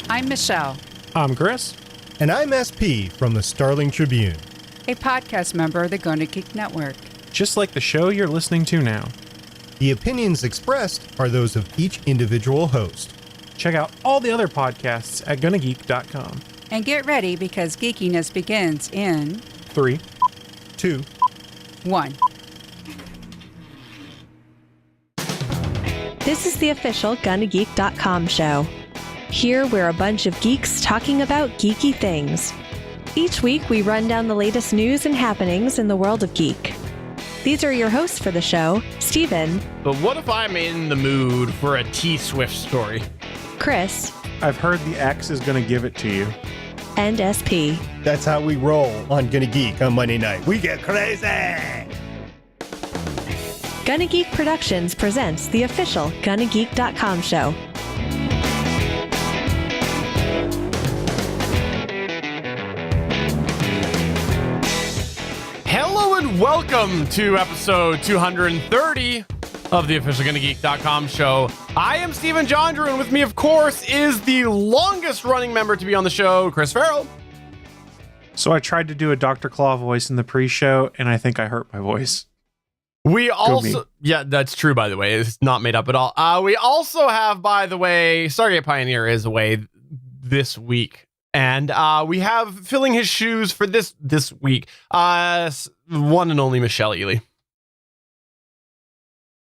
I'm Michelle, I'm Chris. And I'm SP from the Starling Tribune. a podcast member of the Gonna Geek Network. Just like the show you're listening to now. The opinions expressed are those of each individual host. Check out all the other podcasts at gonnageek.com. And get ready because geekiness begins in 3, 2. 1. This is the official gonnageek.com show. Here we're a bunch of geeks talking about geeky things. Each week we run down the latest news and happenings in the world of geek. These are your hosts for the show, Steven. But what if I'm in the mood for a T-Swift story? Chris. I've heard the X is going to give it to you. And SP. That's how we roll on Gonna Geek on Monday night. We get crazy! Gonna Geek Productions presents the official gonnageek.com show. Hello and welcome to episode 230 of the official gonnageek.com show. I am Steven Jondrew, and with me, of course, is the longest running member to be on the show, Chris Farrell. So I tried to do a Dr. Claw voice in the pre-show, and I think I hurt my voice. We also, yeah, that's true, by the way. It's not made up at all. We also have, by the way, Stargate Pioneer is away this week. And we have filling his shoes for this week, one and only Michelle Ely.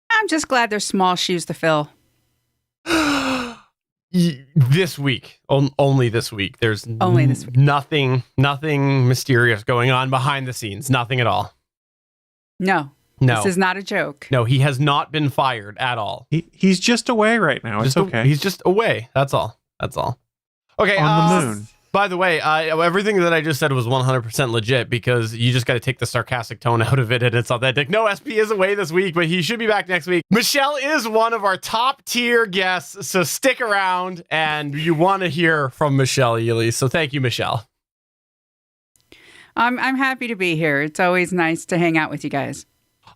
I'm just glad there's small shoes to fill. This week, only this week. There's only this week. Nothing mysterious going on behind the scenes. Nothing at all. No. No. This is not a joke. No, he has not been fired at all. He's just away right now. It's okay. He's just away. That's all. Okay. On the moon. By the way, everything that I just said was 100% legit because you just got to take the sarcastic tone out of it and it's authentic. No, SP is away this week, but he should be back next week. Michelle is one of our top tier guests, so stick around and you want to hear from Michelle Ely. So thank you, Michelle. I'm happy to be here. It's always nice to hang out with you guys.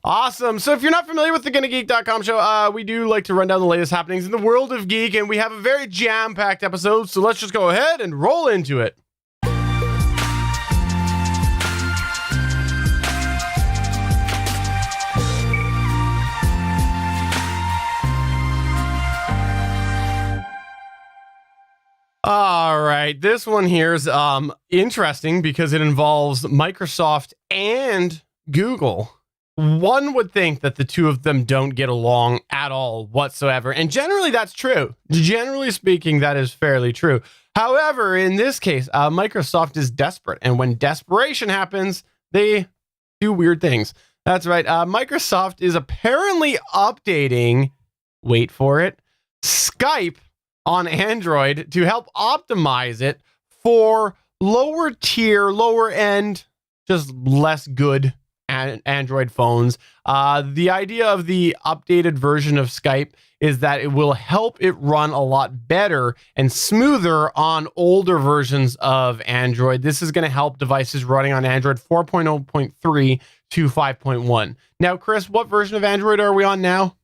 Awesome. So if you're not familiar with the gonnageek.com show, we do like to run down the latest happenings in the world of geek, and we have a very jam-packed episode, so let's just go ahead and roll into it. All right, this one here is interesting because it involves Microsoft and Google. One would think that the two of them don't get along at all whatsoever. And generally, that's true. Generally speaking, that is fairly true. However, in this case, Microsoft is desperate. And when desperation happens, they do weird things. That's right. Microsoft is apparently updating, wait for it, Skype on Android to help optimize it for lower tier, lower end, just less good Android phones. The idea of the updated version of Skype is that it will help it run a lot better and smoother on older versions of Android. This is going to help devices running on Android 4.0.3 to 5.1. Now, Chris, what version of Android are we on now?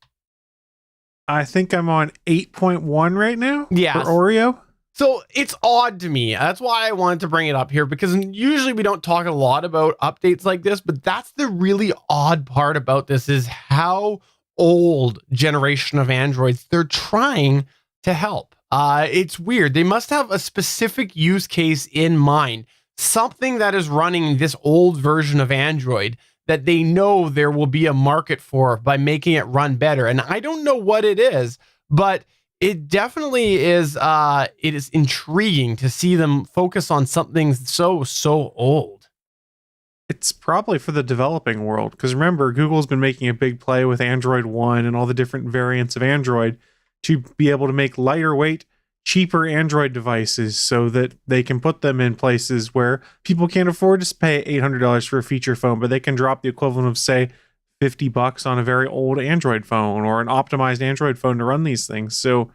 I think I'm on 8.1 right now. Yeah. For Oreo. So it's odd to me. That's why I wanted to bring it up here, because usually we don't talk a lot about updates like this, but that's the really odd part about this is how old generation of Androids they're trying to help. It's weird. They must have a specific use case in mind, something that is running this old version of Android that they know there will be a market for by making it run better. And I don't know what it is, but it definitely is. It is intriguing to see them focus on something so old. It's probably for the developing world, because remember, Google's been making a big play with Android One and all the different variants of Android to be able to make lighter weight, cheaper Android devices so that they can put them in places where people can't afford to pay $800 for a feature phone, but they can drop the equivalent of, say, $50 on a very old Android phone or an optimized Android phone to run these things. So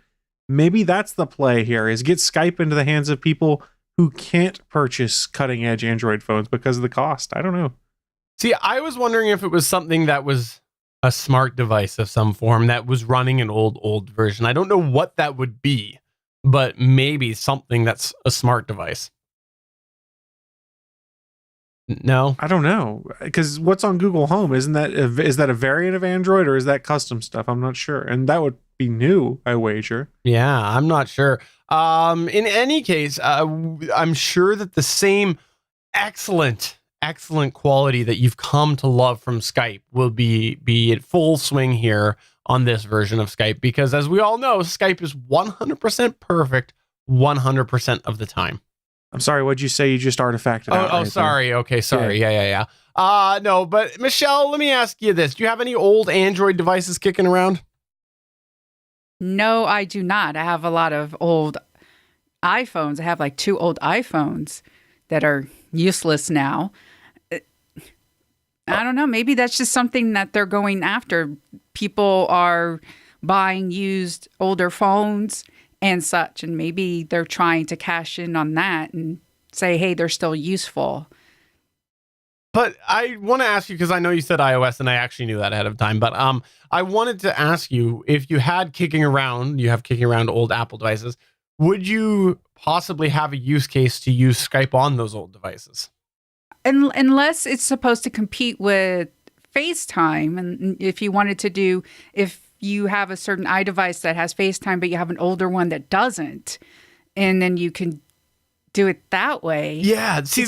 maybe that's the play here, is get Skype into the hands of people who can't purchase cutting edge Android phones because of the cost. I don't know. See, I was wondering if it was something that was a smart device of some form that was running an old version. I don't know what that would be. but maybe something that's a smart device. No, I don't know, because what's on Google Home, is that a variant of Android, or is that custom stuff? I'm not sure, and that would be new, I wager. yeah, I'm not sure. In any case, I'm sure that the same excellent quality that you've come to love from Skype will be at full swing here on this version of Skype, because as we all know, Skype is 100% perfect 100% of the time. I'm sorry, what'd you say? You just artifacted out Oh, right sorry. There. Okay, sorry. Yeah. No, but Michelle, let me ask you this. Do you have any old Android devices kicking around? No, I do not. I have a lot of old iPhones. I have like 2 old iPhones that are useless now. I don't know. Maybe that's just something that they're going after. People are buying used older phones and such, and maybe they're trying to cash in on that and say, hey, they're still useful. But I want to ask you, because I know you said iOS, and I actually knew that ahead of time, but I wanted to ask you, if you have kicking around old Apple devices, would you possibly have a use case to use Skype on those old devices? Unless it's supposed to compete with FaceTime. And if you have a certain iDevice that has FaceTime, but you have an older one that doesn't, and then you can do it that way. Yeah, see,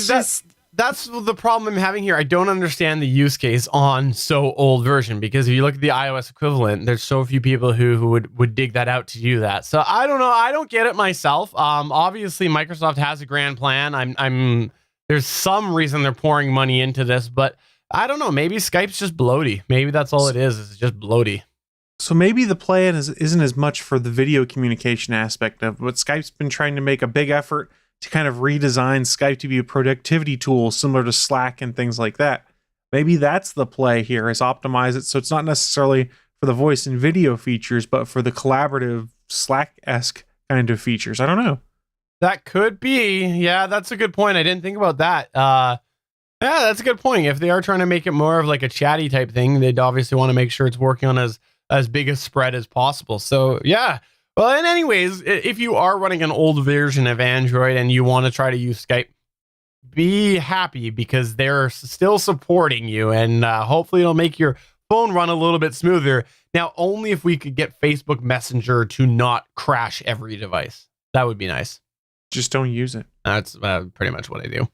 that's the problem I'm having here. I don't understand the use case on so old version, because if you look at the iOS equivalent, there's so few people who would dig that out to do that. So I don't know. I don't get it myself. Obviously, Microsoft has a grand plan. There's some reason they're pouring money into this, but I don't know. Maybe Skype's just bloaty. Maybe that's all it is. It's just bloaty. So maybe the plan isn't as much for the video communication aspect of it, but Skype's been trying to make a big effort to kind of redesign Skype to be a productivity tool similar to Slack and things like that. Maybe that's the play here, is optimize it so it's not necessarily for the voice and video features, but for the collaborative Slack-esque kind of features. I don't know. That could be. Yeah, that's a good point. I didn't think about that. Yeah, that's a good point. If they are trying to make it more of like a chatty type thing, they'd obviously want to make sure it's working on as big a spread as possible. So yeah. Well, and anyways, if you are running an old version of Android and you want to try to use Skype, be happy, because they're still supporting you, and hopefully it'll make your phone run a little bit smoother. Now, only if we could get Facebook Messenger to not crash every device. That would be nice. Just don't use it. That's pretty much what I do.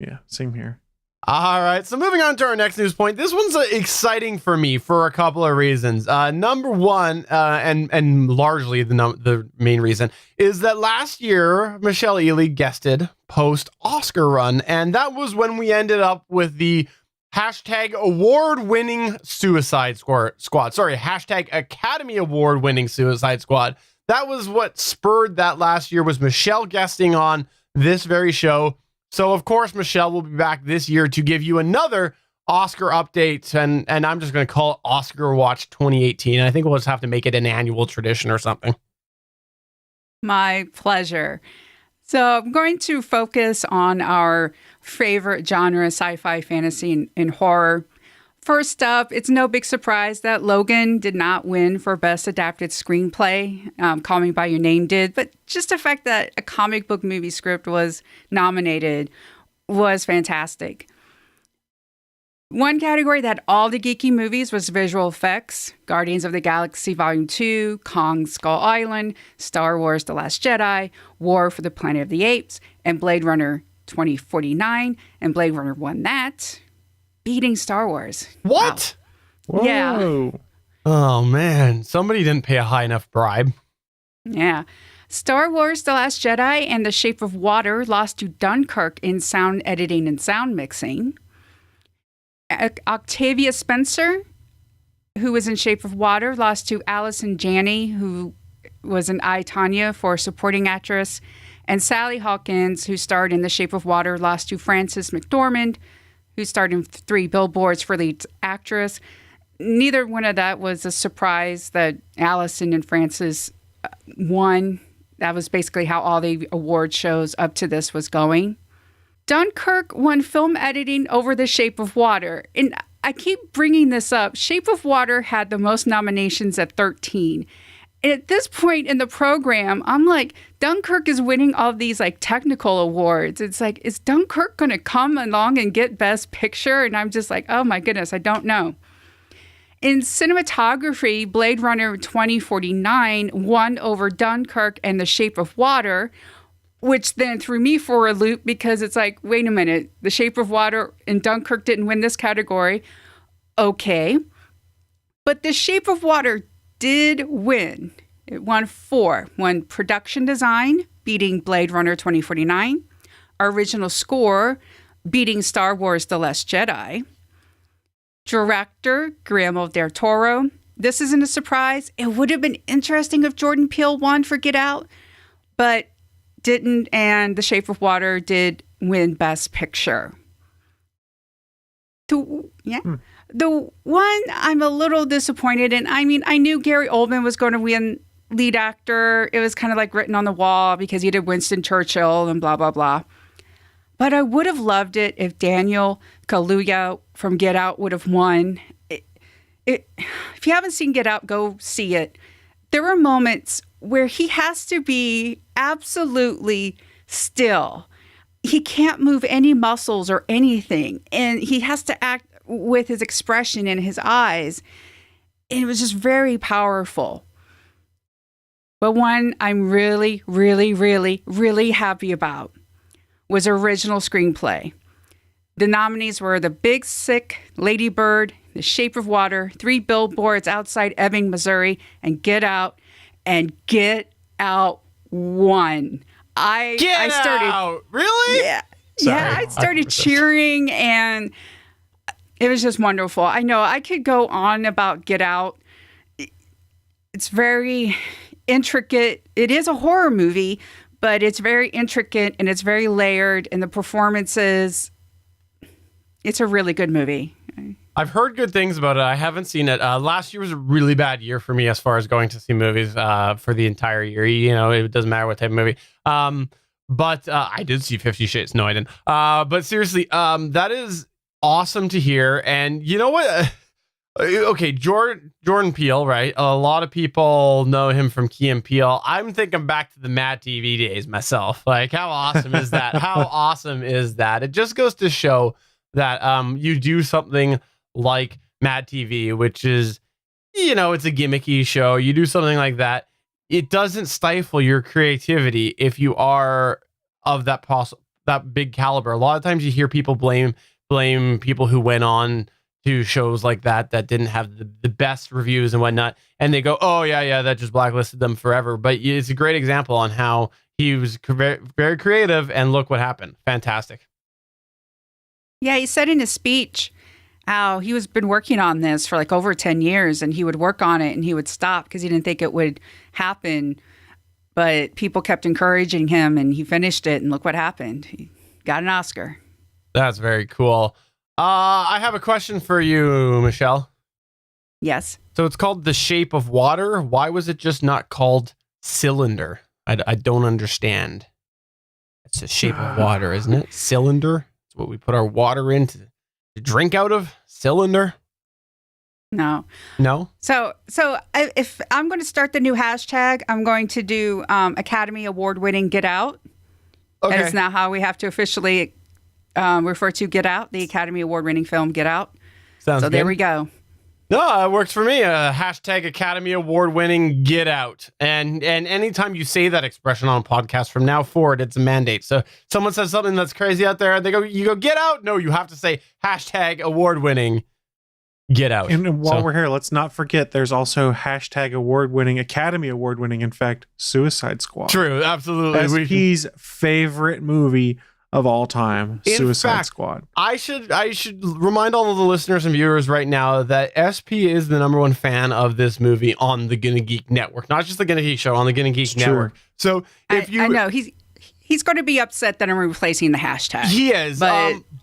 Yeah, same here. All right, so moving on to our next news point. This one's exciting for me for a couple of reasons. Number one, and largely the main reason, is that last year Michelle Ely guested post Oscar run, and that was when we ended up with the hashtag award-winning Suicide Squad. Sorry, hashtag Academy Award-winning Suicide Squad. That was what spurred that last year, was Michelle guesting on this very show. So, of course, Michelle will be back this year to give you another Oscar update, and I'm just going to call it Oscar Watch 2018. I think we'll just have to make it an annual tradition or something. My pleasure. So I'm going to focus on our favorite genre, sci-fi, fantasy, and horror. First up, it's no big surprise that Logan did not win for Best Adapted Screenplay. Call Me By Your Name did, but just the fact that a comic book movie script was nominated was fantastic. One category that had all the geeky movies was visual effects. Guardians of the Galaxy Volume 2, Kong Skull Island, Star Wars The Last Jedi, War for the Planet of the Apes, and Blade Runner 2049, and Blade Runner won that, beating Star Wars. What? Whoa. Yeah. Oh, man. Somebody didn't pay a high enough bribe. Yeah. Star Wars The Last Jedi and The Shape of Water lost to Dunkirk in sound editing and sound mixing. Octavia Spencer, who was in Shape of Water, lost to Allison Janney, who was in I, Tonya for supporting actress. And Sally Hawkins, who starred in The Shape of Water, lost to Frances McDormand, who starred in 3 Billboards for lead actress. Neither one of that was a surprise that Allison and Frances won. That was basically how all the award shows up to this was going. Dunkirk won film editing over The Shape of Water. And I keep bringing this up. Shape of Water had the most nominations at 13. And at this point in the program, I'm like, Dunkirk is winning all these like technical awards. It's like, is Dunkirk going to come along and get Best Picture? And I'm just like, oh my goodness, I don't know. In cinematography, Blade Runner 2049 won over Dunkirk and The Shape of Water, which then threw me for a loop because it's like, wait a minute, The Shape of Water and Dunkirk didn't win this category. Okay. But The Shape of Water did win. It won 4. Won production design, beating Blade Runner 2049. Original score, beating Star Wars The Last Jedi. Director, Guillermo del Toro. This isn't a surprise. It would have been interesting if Jordan Peele won for Get Out, but didn't, and The Shape of Water did win Best Picture. The one I'm a little disappointed in, I mean, I knew Gary Oldman was going to win lead actor. It was kind of like written on the wall because he did Winston Churchill and blah, blah, blah. But I would have loved it if Daniel Kaluuya from Get Out would have won. If you haven't seen Get Out, go see it. There are moments where he has to be absolutely still. He can't move any muscles or anything. And he has to act with his expression in his eyes. And it was just very powerful. But one I'm really, really, really, really happy about was original screenplay. The nominees were The Big Sick, Lady Bird, The Shape of Water, 3 Billboards Outside Ebbing, Missouri, and Get Out. And Get Out won. I started out! Really? Yeah. Sorry. Yeah, I started cheering, and it was just wonderful. I know I could go on about Get Out. It's very intricate. It is a horror movie, but it's very intricate and it's very layered, and the performances, it's a really good movie. I've heard good things about it. I haven't seen it. Last year was a really bad year for me as far as going to see movies for the entire year. You know, it doesn't matter what type of movie. But I did see 50 Shades. No, I didn't. But seriously, that is awesome to hear. And you know what? Okay, Jordan Peele, right? A lot of people know him from Key and Peele. I'm thinking back to the Mad TV days myself. Like, how awesome is that? How awesome is that? It just goes to show that you do something like Mad TV, which is, you know, it's a gimmicky show. You do something like that. It doesn't stifle your creativity if you are of that big caliber. A lot of times you hear people blame people who went on to shows like that didn't have the best reviews and whatnot, and they go, oh yeah, that just blacklisted them forever. But it's a great example on how he was very creative, and look what happened. Fantastic. Yeah, he said in his speech how he was been working on this for like over 10 years, and he would work on it and he would stop because he didn't think it would happen. But people kept encouraging him, and he finished it, and look what happened. He got an Oscar. That's very cool. I have a question for you, Michelle. Yes. So it's called The Shape of Water. Why was it just not called Cylinder? I don't understand. It's the shape of water, isn't it? Cylinder. It's what we put our water in to drink out of. Cylinder. No. So if I'm going to start the new hashtag, I'm going to do Academy Award winning Get Out. Okay. And it's now how we have to officially refer to Get Out, the Academy Award winning film Get Out. Sounds so good. there we go. No, it works for me. Hashtag Academy Award winning Get Out. And anytime you say that expression on a podcast from now forward, it's a mandate. So someone says something that's crazy out there, and you go, Get Out? No, you have to say hashtag award winning Get Out. And while we're here, let's not forget there's also hashtag award winning, Academy Award winning, in fact, Suicide Squad. True, absolutely. SP's favorite movie of all time, Suicide Squad. I should remind all of the listeners and viewers right now that SP is the number one fan of this movie on the Gonna Geek Network, not just the Gonna Geek Show, on the Gonna Geek Network. So if I know he's going to be upset that I'm replacing the hashtag. He is,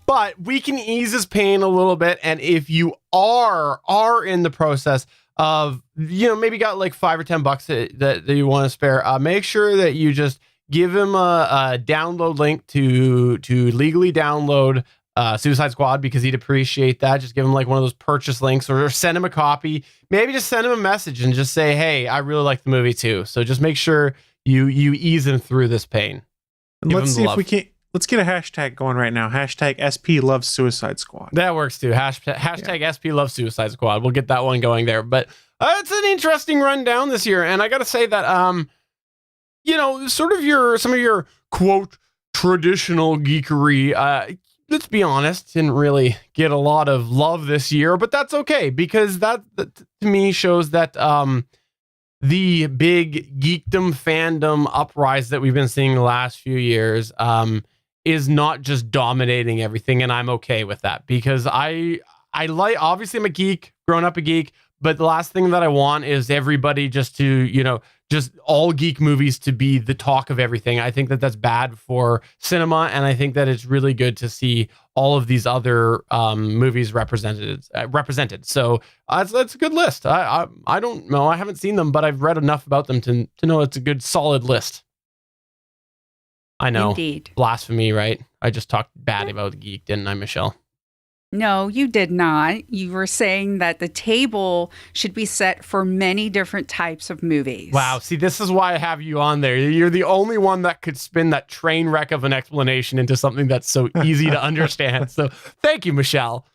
but we can ease his pain a little bit. And if you are in the process of, you know, maybe got like $5 or $10 that you want to spare, make sure that you just give him a download link to legally download Suicide Squad, because he'd appreciate that. Just give him like one of those purchase links, or send him a copy. Maybe just send him a message and just say, hey, I really like the movie too. So just make sure you ease him through this pain. And Give let's him see if love. we can't. Let's get a hashtag going right now. Hashtag SP loves Suicide Squad. That works too. Hashtag SP Love Suicide Squad. We'll get that one going there. But it's an interesting rundown this year, and I got to say that sort of some of your quote traditional geekery. Let's be honest, didn't really get a lot of love this year, but that's okay, because that to me shows that the big geekdom fandom uprise that we've been seeing the last few years is not just dominating everything, and I'm okay with that, because I like, obviously I'm a geek, grown up a geek, but the last thing that I want is everybody just to, just all geek movies to be the talk of everything. I think that that's bad for cinema, and I think that it's really good to see all of these other movies represented. So that's a good list. I don't know, I haven't seen them, but I've read enough about them to know it's a good, solid list. I know. Indeed. Blasphemy, right? I just talked bad about geek, didn't I, Michelle? No, you did not. You were saying that the table should be set for many different types of movies. Wow. See, this is why I have you on there. You're the only one that could spin that train wreck of an explanation into something that's so easy to understand. So thank you, Michelle.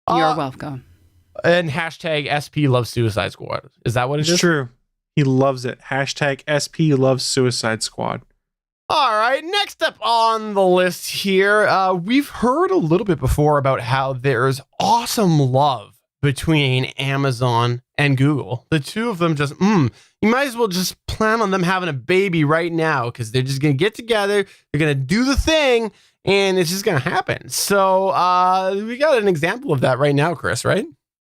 You're welcome. And hashtag SP loves Suicide Squad. Is that what it is? It's true. He loves it. Hashtag SP loves Suicide Squad. All right, next up on the list here, we've heard a little bit before about how there's awesome love between Amazon and Google. The two of them just, you might as well just plan on them having a baby right now, because they're just going to get together, they're going to do the thing, and it's just going to happen. So we got an example of that right now, Chris, right?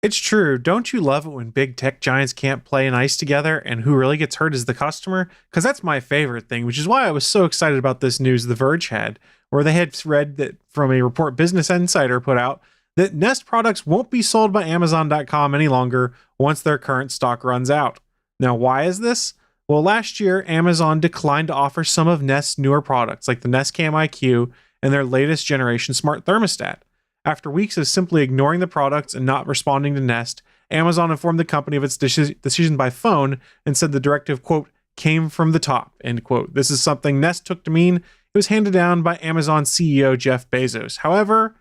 It's true. Don't you love it when big tech giants can't play nice together, and who really gets hurt is the customer? Because that's my favorite thing, which is why I was so excited about this news The Verge had, where they had read that from a report Business Insider put out that Nest products won't be sold by Amazon.com any longer once their current stock runs out. Now, why is this? Well, last year, Amazon declined to offer some of Nest's newer products, like the Nest Cam IQ and their latest generation smart thermostat. After weeks of simply ignoring the products and not responding to Nest, Amazon informed the company of its decision by phone and said the directive, quote, came from the top, end quote. This is something Nest took to mean it was handed down by Amazon CEO Jeff Bezos. However,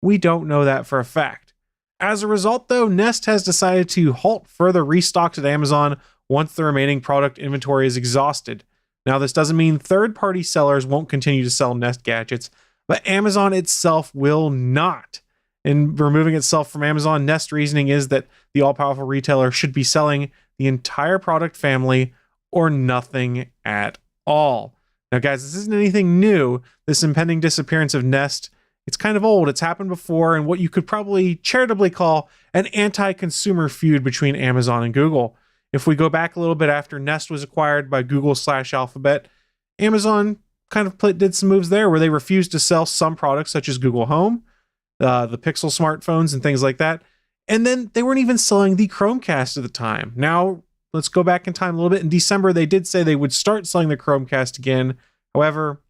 we don't know that for a fact. As a result, though, Nest has decided to halt further restocks at Amazon once the remaining product inventory is exhausted. Now, this doesn't mean third-party sellers won't continue to sell Nest gadgets, but Amazon itself will not. In removing itself from Amazon, Nest reasoning is that the all-powerful retailer should be selling the entire product family or nothing at all. Now, guys, this isn't anything new. This impending disappearance of Nest, it's kind of old. It's happened before in what you could probably charitably call an anti-consumer feud between Amazon and Google. If we go back a little bit after Nest was acquired by Google/Alphabet, Amazon kind of did some moves there where they refused to sell some products such as Google Home, the Pixel smartphones and things like that. And then they weren't even selling the Chromecast at the time. Now, let's go back in time a little bit. In December, they did say they would start selling the Chromecast again. However,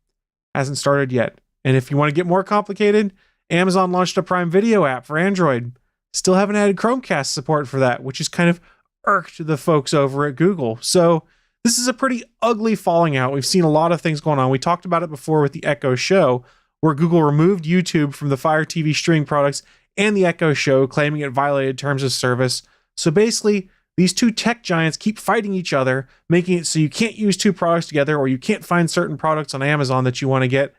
hasn't started yet. And if you want to get more complicated, Amazon launched a Prime Video app for Android. Still haven't added Chromecast support for that, which has kind of irked the folks over at Google. So this is a pretty ugly falling out. We've seen a lot of things going on. We talked about it before with the Echo Show, where Google removed YouTube from the Fire TV streaming products and the Echo Show, claiming it violated terms of service. So basically, these two tech giants keep fighting each other, making it so you can't use two products together, or you can't find certain products on Amazon that you want to get.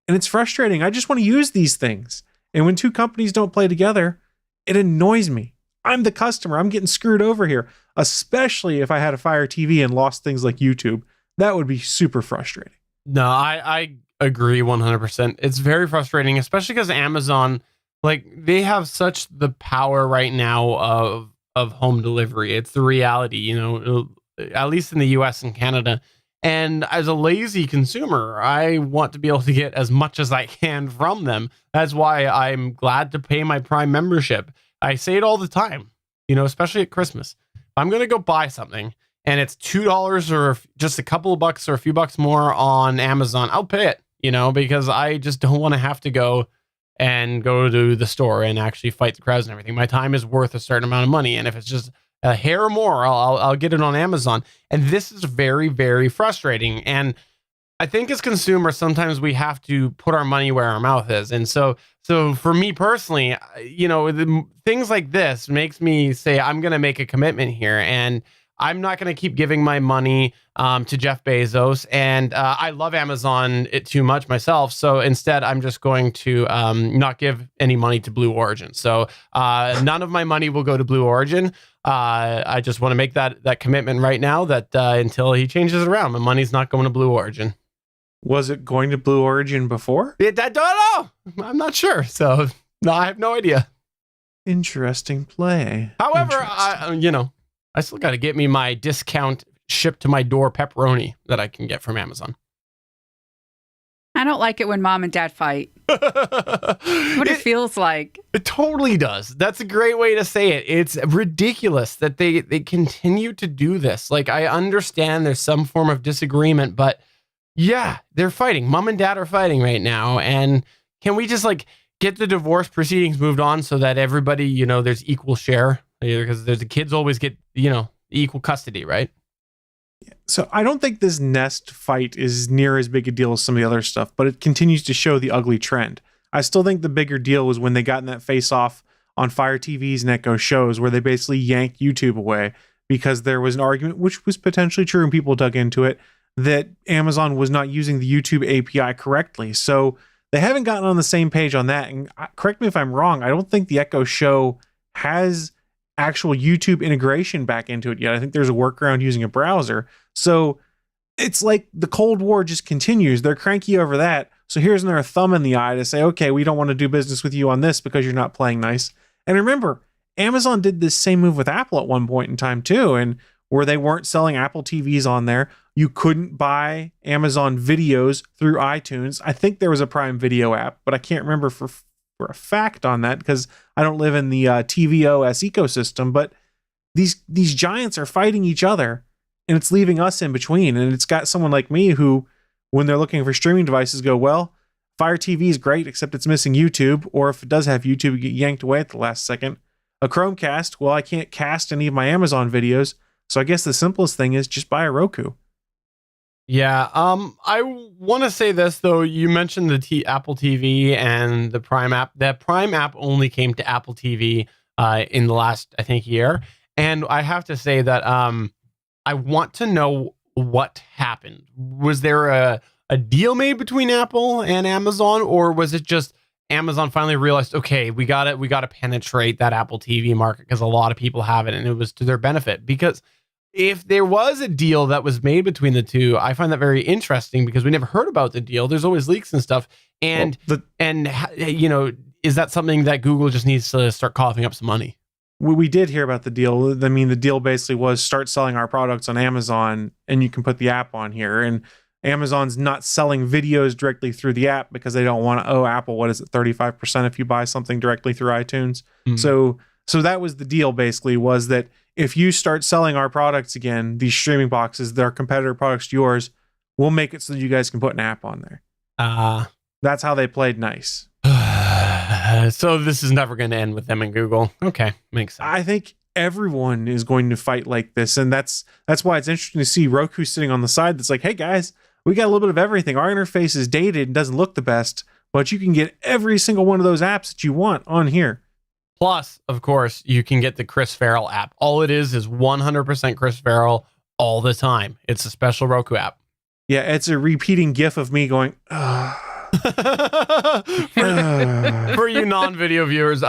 And it's frustrating. I just want to use these things. And when two companies don't play together, it annoys me. I'm the customer. I'm getting screwed over here, especially if I had a Fire TV and lost things like YouTube. That would be super frustrating. No, I agree 100%. It's very frustrating, especially because Amazon, like, they have such the power right now of home delivery. It's the reality, at least in the US and Canada. And as a lazy consumer, I want to be able to get as much as I can from them. That's why I'm glad to pay my Prime membership. I say it all the time, especially at Christmas. If I'm going to go buy something and it's $2 or just a couple of bucks or a few bucks more on Amazon, I'll pay it, because I just don't want to have to go and go to the store and actually fight the crowds and everything. My time is worth a certain amount of money, and if it's just a hair more, I'll get it on Amazon. And this is very, very frustrating. And I think as consumers, sometimes we have to put our money where our mouth is. And so for me personally, things like this makes me say, I'm going to make a commitment here. And I'm not going to keep giving my money to Jeff Bezos. And I love Amazon too much myself. So instead, I'm just going to not give any money to Blue Origin. So none of my money will go to Blue Origin. I just want to make that commitment right now that until he changes it around, my money's not going to Blue Origin. Was it going to Blue Origin before? I don't know. I'm not sure. So no, I have no idea. Interesting play. However, I still got to get me my discount shipped to my door pepperoni that I can get from Amazon. I don't like it when mom and dad fight. What it feels like. It totally does. That's a great way to say it. It's ridiculous that they continue to do this. Like, I understand there's some form of disagreement, but yeah, they're fighting. Mom and dad are fighting right now. And can we just get the divorce proceedings moved on so that everybody, there's equal share? Because the kids always get, equal custody, right? So I don't think this Nest fight is near as big a deal as some of the other stuff, but it continues to show the ugly trend. I still think the bigger deal was when they got in that face-off on Fire TV's and Echo shows where they basically yanked YouTube away because there was an argument, which was potentially true and people dug into it, that Amazon was not using the YouTube API correctly. So they haven't gotten on the same page on that. And correct me if I'm wrong, I don't think the Echo show has actual YouTube integration back into it yet. I think there's a workaround using a browser. So it's like the Cold War just continues. They're cranky over that. So here's another thumb in the eye to say, okay, we don't want to do business with you on this because you're not playing nice. And remember, Amazon did this same move with Apple at one point in time too, and where they weren't selling Apple TVs on there. You couldn't buy Amazon videos through iTunes. I think there was a Prime Video app, but I can't remember for a fact on that because I don't live in the tvOS ecosystem. But these giants are fighting each other, and it's leaving us in between. And it's got someone like me who, when they're looking for streaming devices, go, well, Fire TV is great, except it's missing YouTube. Or if it does have YouTube, you get yanked away at the last second. A Chromecast, well, I can't cast any of my Amazon videos. So I guess the simplest thing is just buy a Roku. Yeah, I want to say this though. You mentioned the Apple TV and the Prime app. That Prime app only came to Apple TV in the last, I think, year. And I have to say that I want to know what happened. Was there a deal made between Apple and Amazon, or was it just Amazon finally realized, okay, we got to penetrate that Apple TV market because a lot of people have it, and it was to their benefit? Because if there was a deal that was made between the two, I find that very interesting because we never heard about the deal. There's always leaks and stuff. And, is that something that Google just needs to start coughing up some money? We did hear about the deal. I mean, the deal basically was start selling our products on Amazon and you can put the app on here. And Amazon's not selling videos directly through the app because they don't want to owe Apple, 35% if you buy something directly through iTunes. Mm-hmm. So that was the deal basically, was that if you start selling our products again, these streaming boxes, their competitor products to yours, we'll make it so that you guys can put an app on there. That's how they played nice. So this is never going to end with them and Google. Okay, makes sense. I think everyone is going to fight like this, and that's why it's interesting to see Roku sitting on the side that's like, hey guys, we got a little bit of everything. Our interface is dated and doesn't look the best, but you can get every single one of those apps that you want on here. Plus, of course, you can get the Chris Farrell app. All it is 100% Chris Farrell all the time. It's a special Roku app. Yeah, it's a repeating GIF of me going, For you non-video viewers,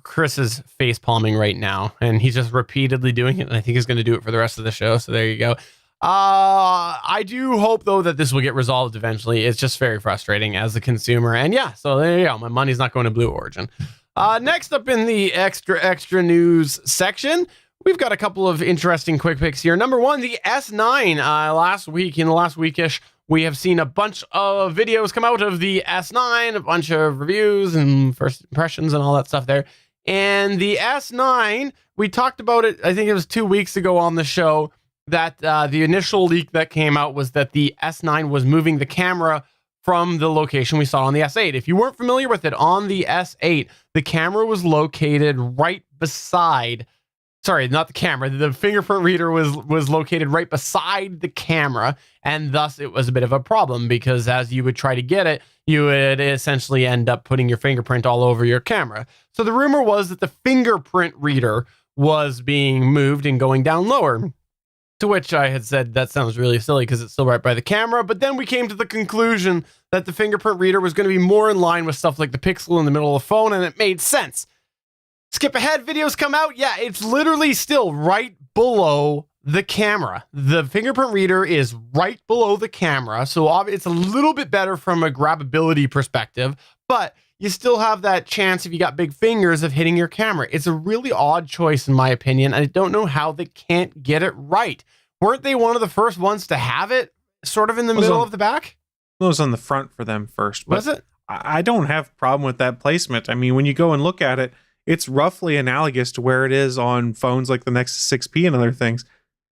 Chris is face palming right now, and he's just repeatedly doing it, and I think he's going to do it for the rest of the show, so there you go. I do hope, though, that this will get resolved eventually. It's just very frustrating as a consumer, and yeah, so there you go. My money's not going to Blue Origin. Next up in the extra news section, we've got a couple of interesting quick picks here. Number one, the S9. Last weekish, we have seen a bunch of videos come out of the S9, a bunch of reviews and first impressions and all that stuff there. And the S9, we talked about it, I think it was 2 weeks ago on the show, that the initial leak that came out was that the S9 was moving the camera from the location we saw on the S8. If you weren't familiar with it, on the S8, the camera was located right beside, sorry, not the camera, the fingerprint reader was located right beside the camera, and thus it was a bit of a problem because as you would try to get it, you would essentially end up putting your fingerprint all over your camera. So the rumor was that the fingerprint reader was being moved and going down lower. To which I had said, that sounds really silly because it's still right by the camera. But then we came to the conclusion that the fingerprint reader was going to be more in line with stuff like the Pixel in the middle of the phone, and it made sense. Skip ahead, videos come out. Yeah, it's literally still right below the camera. The fingerprint reader is right below the camera. So it's a little bit better from a grabbability perspective, but you still have that chance if you got big fingers of hitting your camera. It's a really odd choice in my opinion. I don't know how they can't get it right. Weren't they one of the first ones to have it sort of in the middle of the back? It was on the front for them first. But was it? I don't have a problem with that placement. I mean, when you go and look at it, it's roughly analogous to where it is on phones like the Nexus 6P and other things.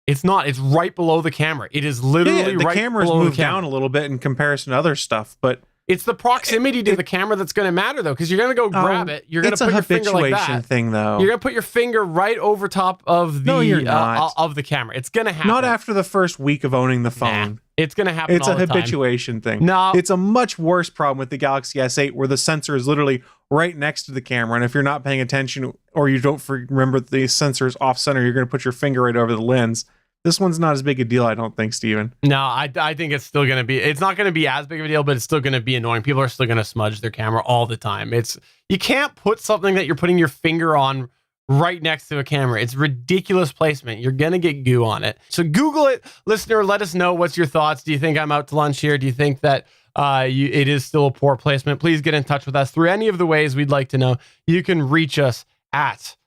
It's not. It's right below the camera. It is literally the right camera's below moved the camera. down a little bit in comparison to other stuff, but it's the proximity to the camera that's going to matter, though, because you're going to go grab it. You're going to put your finger like that. It's a habituation thing, though. You're going to put your finger right over top of the you're not. Of the camera. It's going to happen. Not after the first week of owning the phone. Nah, it's going to happen. It's all a the time. habituation thing. No, it's a much worse problem with the Galaxy S8, where the sensor is literally right next to the camera, and if you're not paying attention or you don't remember the sensor is off center, you're going to put your finger right over the lens. This one's not as big a deal, I don't think, Steven. No, I think it's still going to be, it's not going to be as big of a deal, but it's still going to be annoying. People are still going to smudge their camera all the time. You can't put something that you're putting your finger on right next to a camera. It's ridiculous placement. You're going to get goo on it. So Google it. Listener, let us know what's your thoughts. Do you think I'm out to lunch here? Do you think that it is still a poor placement? Please get in touch with us through any of the ways we'd like to know. You can reach us at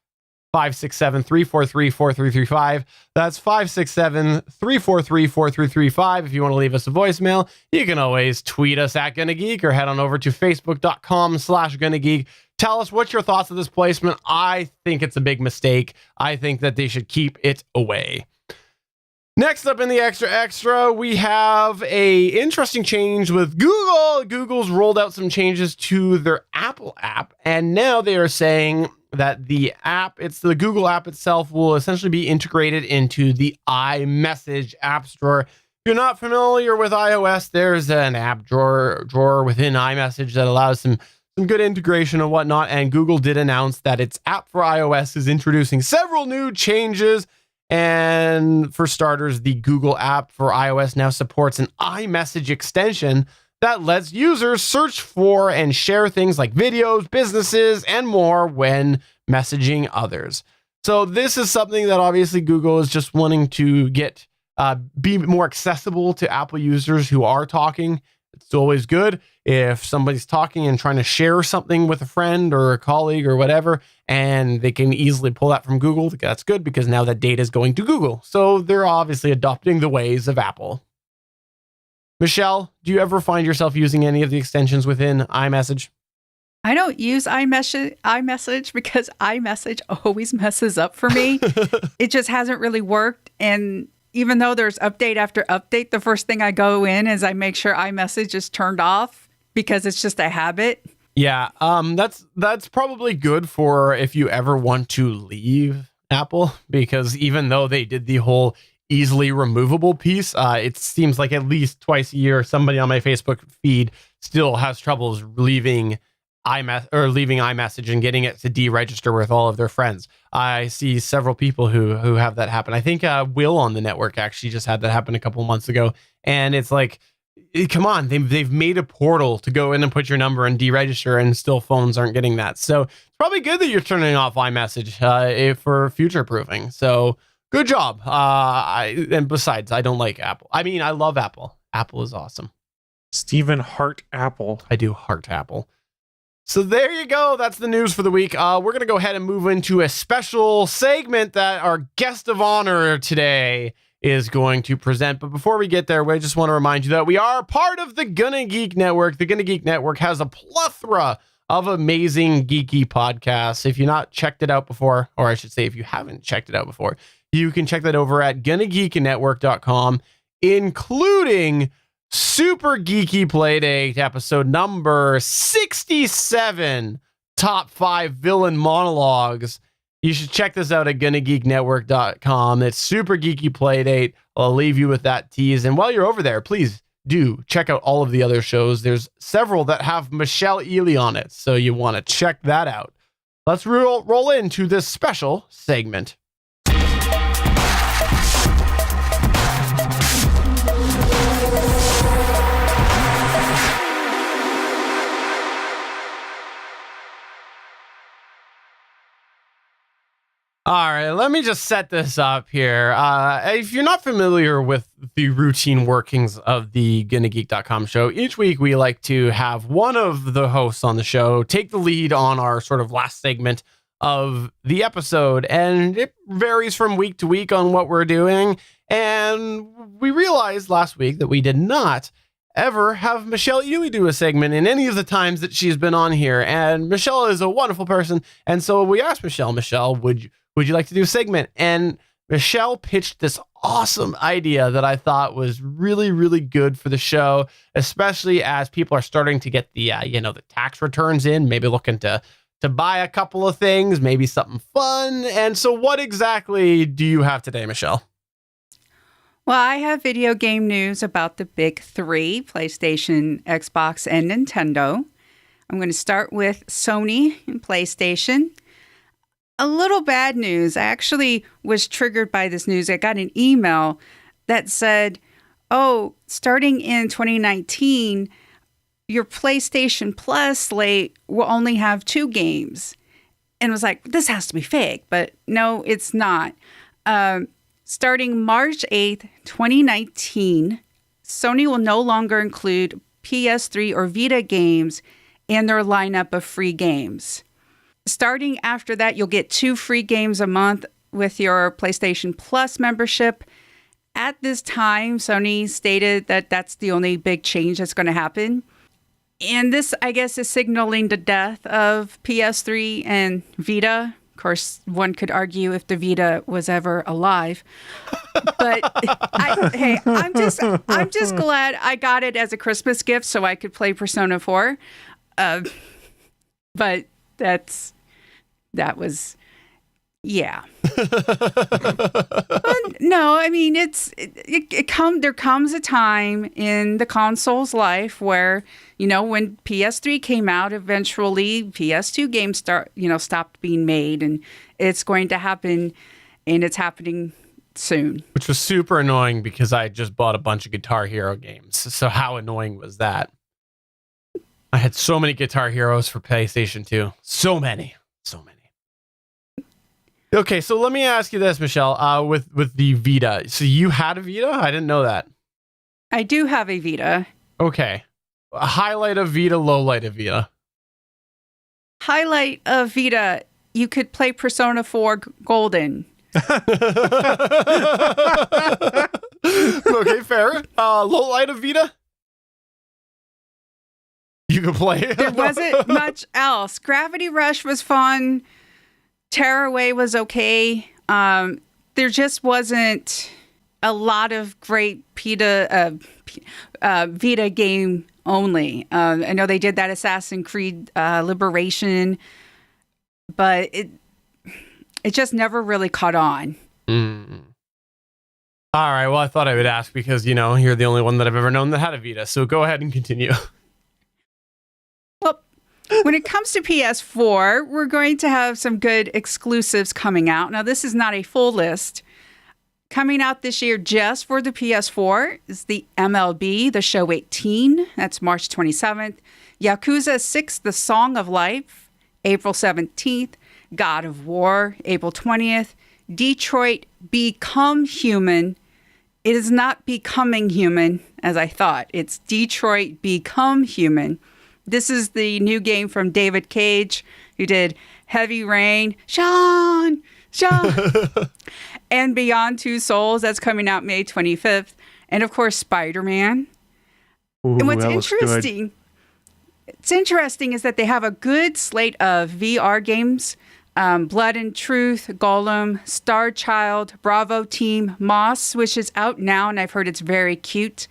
567-343-4335. That's 567-343-4335. If you want to leave us a voicemail, you can always tweet us at Gonna Geek or head on over to facebook.com/Gonna Geek. Tell us what's your thoughts of this placement. I think it's a big mistake. I think that they should keep it away. Next up in the extra, we have a interesting change with Google. Google's rolled out some changes to their Apple app, and now they are saying that the app, it's the Google app itself, will essentially be integrated into the iMessage app store. If you're not familiar with iOS, there's an app drawer within iMessage that allows some good integration and whatnot, and Google did announce that its app for iOS is introducing several new changes. And for starters, the Google app for iOS now supports an iMessage extension that lets users search for and share things like videos, businesses, and more when messaging others. So this is something that obviously Google is just wanting to get be more accessible to Apple users who are talking. It's always good if somebody's talking and trying to share something with a friend or a colleague or whatever, and they can easily pull that from Google. That's good because now that data is going to Google. So they're obviously adopting the ways of Apple. Michelle, do you ever find yourself using any of the extensions within iMessage? I don't use iMessage because iMessage always messes up for me. It just hasn't really worked. And even though there's update after update, the first thing I go in is I make sure iMessage is turned off because it's just a habit. Yeah, that's probably good for if you ever want to leave Apple, because even though they did the whole easily removable piece, it seems like at least twice a year somebody on my Facebook feed still has troubles leaving iMessage and getting it to deregister with all of their friends. I see several people who have that happen. I think Will on the network actually just had that happen a couple months ago, and it's like, come on, they've made a portal to go in and put your number and deregister, and still phones aren't getting that. So it's probably good that you're turning off iMessage for future proofing. So good job. And besides, I don't like Apple. I mean, I love Apple. Apple is awesome. Stephen Hart Apple. I do heart Apple. So there you go. That's the news for the week. We're going to go ahead and move into a special segment that our guest of honor today is going to present. But before we get there, we just want to remind you that we are part of the Gonna Geek Network. The Gonna Geek Network has a plethora of amazing geeky podcasts. If you've not checked it out before, or I should say if you haven't checked it out before, you can check that over at GonnaGeekNetwork.com, including Super Geeky Playdate, episode number 67, Top 5 Villain Monologues. You should check this out at GonnaGeekNetwork.com. It's Super Geeky Playdate. I'll leave you with that tease. And while you're over there, please do check out all of the other shows. There's several that have Michelle Ely on it, so you want to check that out. Let's roll into this special segment. All right, let me just set this up here. If you're not familiar with the routine workings of the GonnaGeek.com show, each week we like to have one of the hosts on the show take the lead on our sort of last segment of the episode, and it varies from week to week on what we're doing. And we realized last week that we did not ever have Michelle Ely do a segment in any of the times that she's been on here. And Michelle is a wonderful person, and so we asked Michelle, would you like to do a segment? And Michelle pitched this awesome idea that I thought was really, really good for the show, especially as people are starting to get the, the tax returns in, maybe looking to buy a couple of things, maybe something fun. And so what exactly do you have today, Michelle? Well, I have video game news about the big three, PlayStation, Xbox, and Nintendo. I'm going to start with Sony and PlayStation. A little bad news. I actually was triggered by this news. I got an email that said, starting in 2019, your PlayStation Plus slate will only have 2 games. And I was like, this has to be fake. But no, it's not. Starting March 8th, 2019, Sony will no longer include PS3 or Vita games in their lineup of free games. Starting after that, you'll get 2 free games a month with your PlayStation Plus membership. At this time, Sony stated that that's the only big change that's going to happen. And this, I guess, is signaling the death of PS3 and Vita. Of course, one could argue if the Vita was ever alive. But I'm just glad I got it as a Christmas gift so I could play Persona 4. But that was, yeah. But no, I mean, there comes a time in the console's life where, when PS3 came out, eventually PS2 games stopped being made, and it's going to happen, and it's happening soon. Which was super annoying because I just bought a bunch of Guitar Hero games. So how annoying was that? I had so many Guitar Heroes for PlayStation 2. So many. Okay, so let me ask you this, Michelle, with the Vita. So you had a Vita? I didn't know that. I do have a Vita. Okay. A highlight of Vita, low light of Vita. Highlight of Vita, you could play Persona 4 Golden. Okay, fair. Low light of Vita? You could play it. There wasn't much else. Gravity Rush was fun. Tearaway was okay. There just wasn't a lot of great Vita game only. I know they did that Assassin's Creed Liberation, but it just never really caught on. Mm. All right. Well, I thought I would ask because, you're the only one that I've ever known that had a Vita. So go ahead and continue. Well, when it comes to PS4, we're going to have some good exclusives coming out. Now, this is not a full list. Coming out this year just for the PS4 is the MLB, The Show 18. That's March 27th. Yakuza 6, The Song of Life, April 17th. God of War, April 20th. Detroit Become Human. It is not Becoming Human, as I thought. It's Detroit Become Human. This is the new game from David Cage, who did Heavy Rain, Sean, and Beyond Two Souls. That's coming out May 25th. And, of course, Spider-Man. Ooh, and what's interesting is that they have a good slate of VR games. Blood and Truth, Golem, Star Child, Bravo Team, Moss, which is out now, and I've heard it's very cute.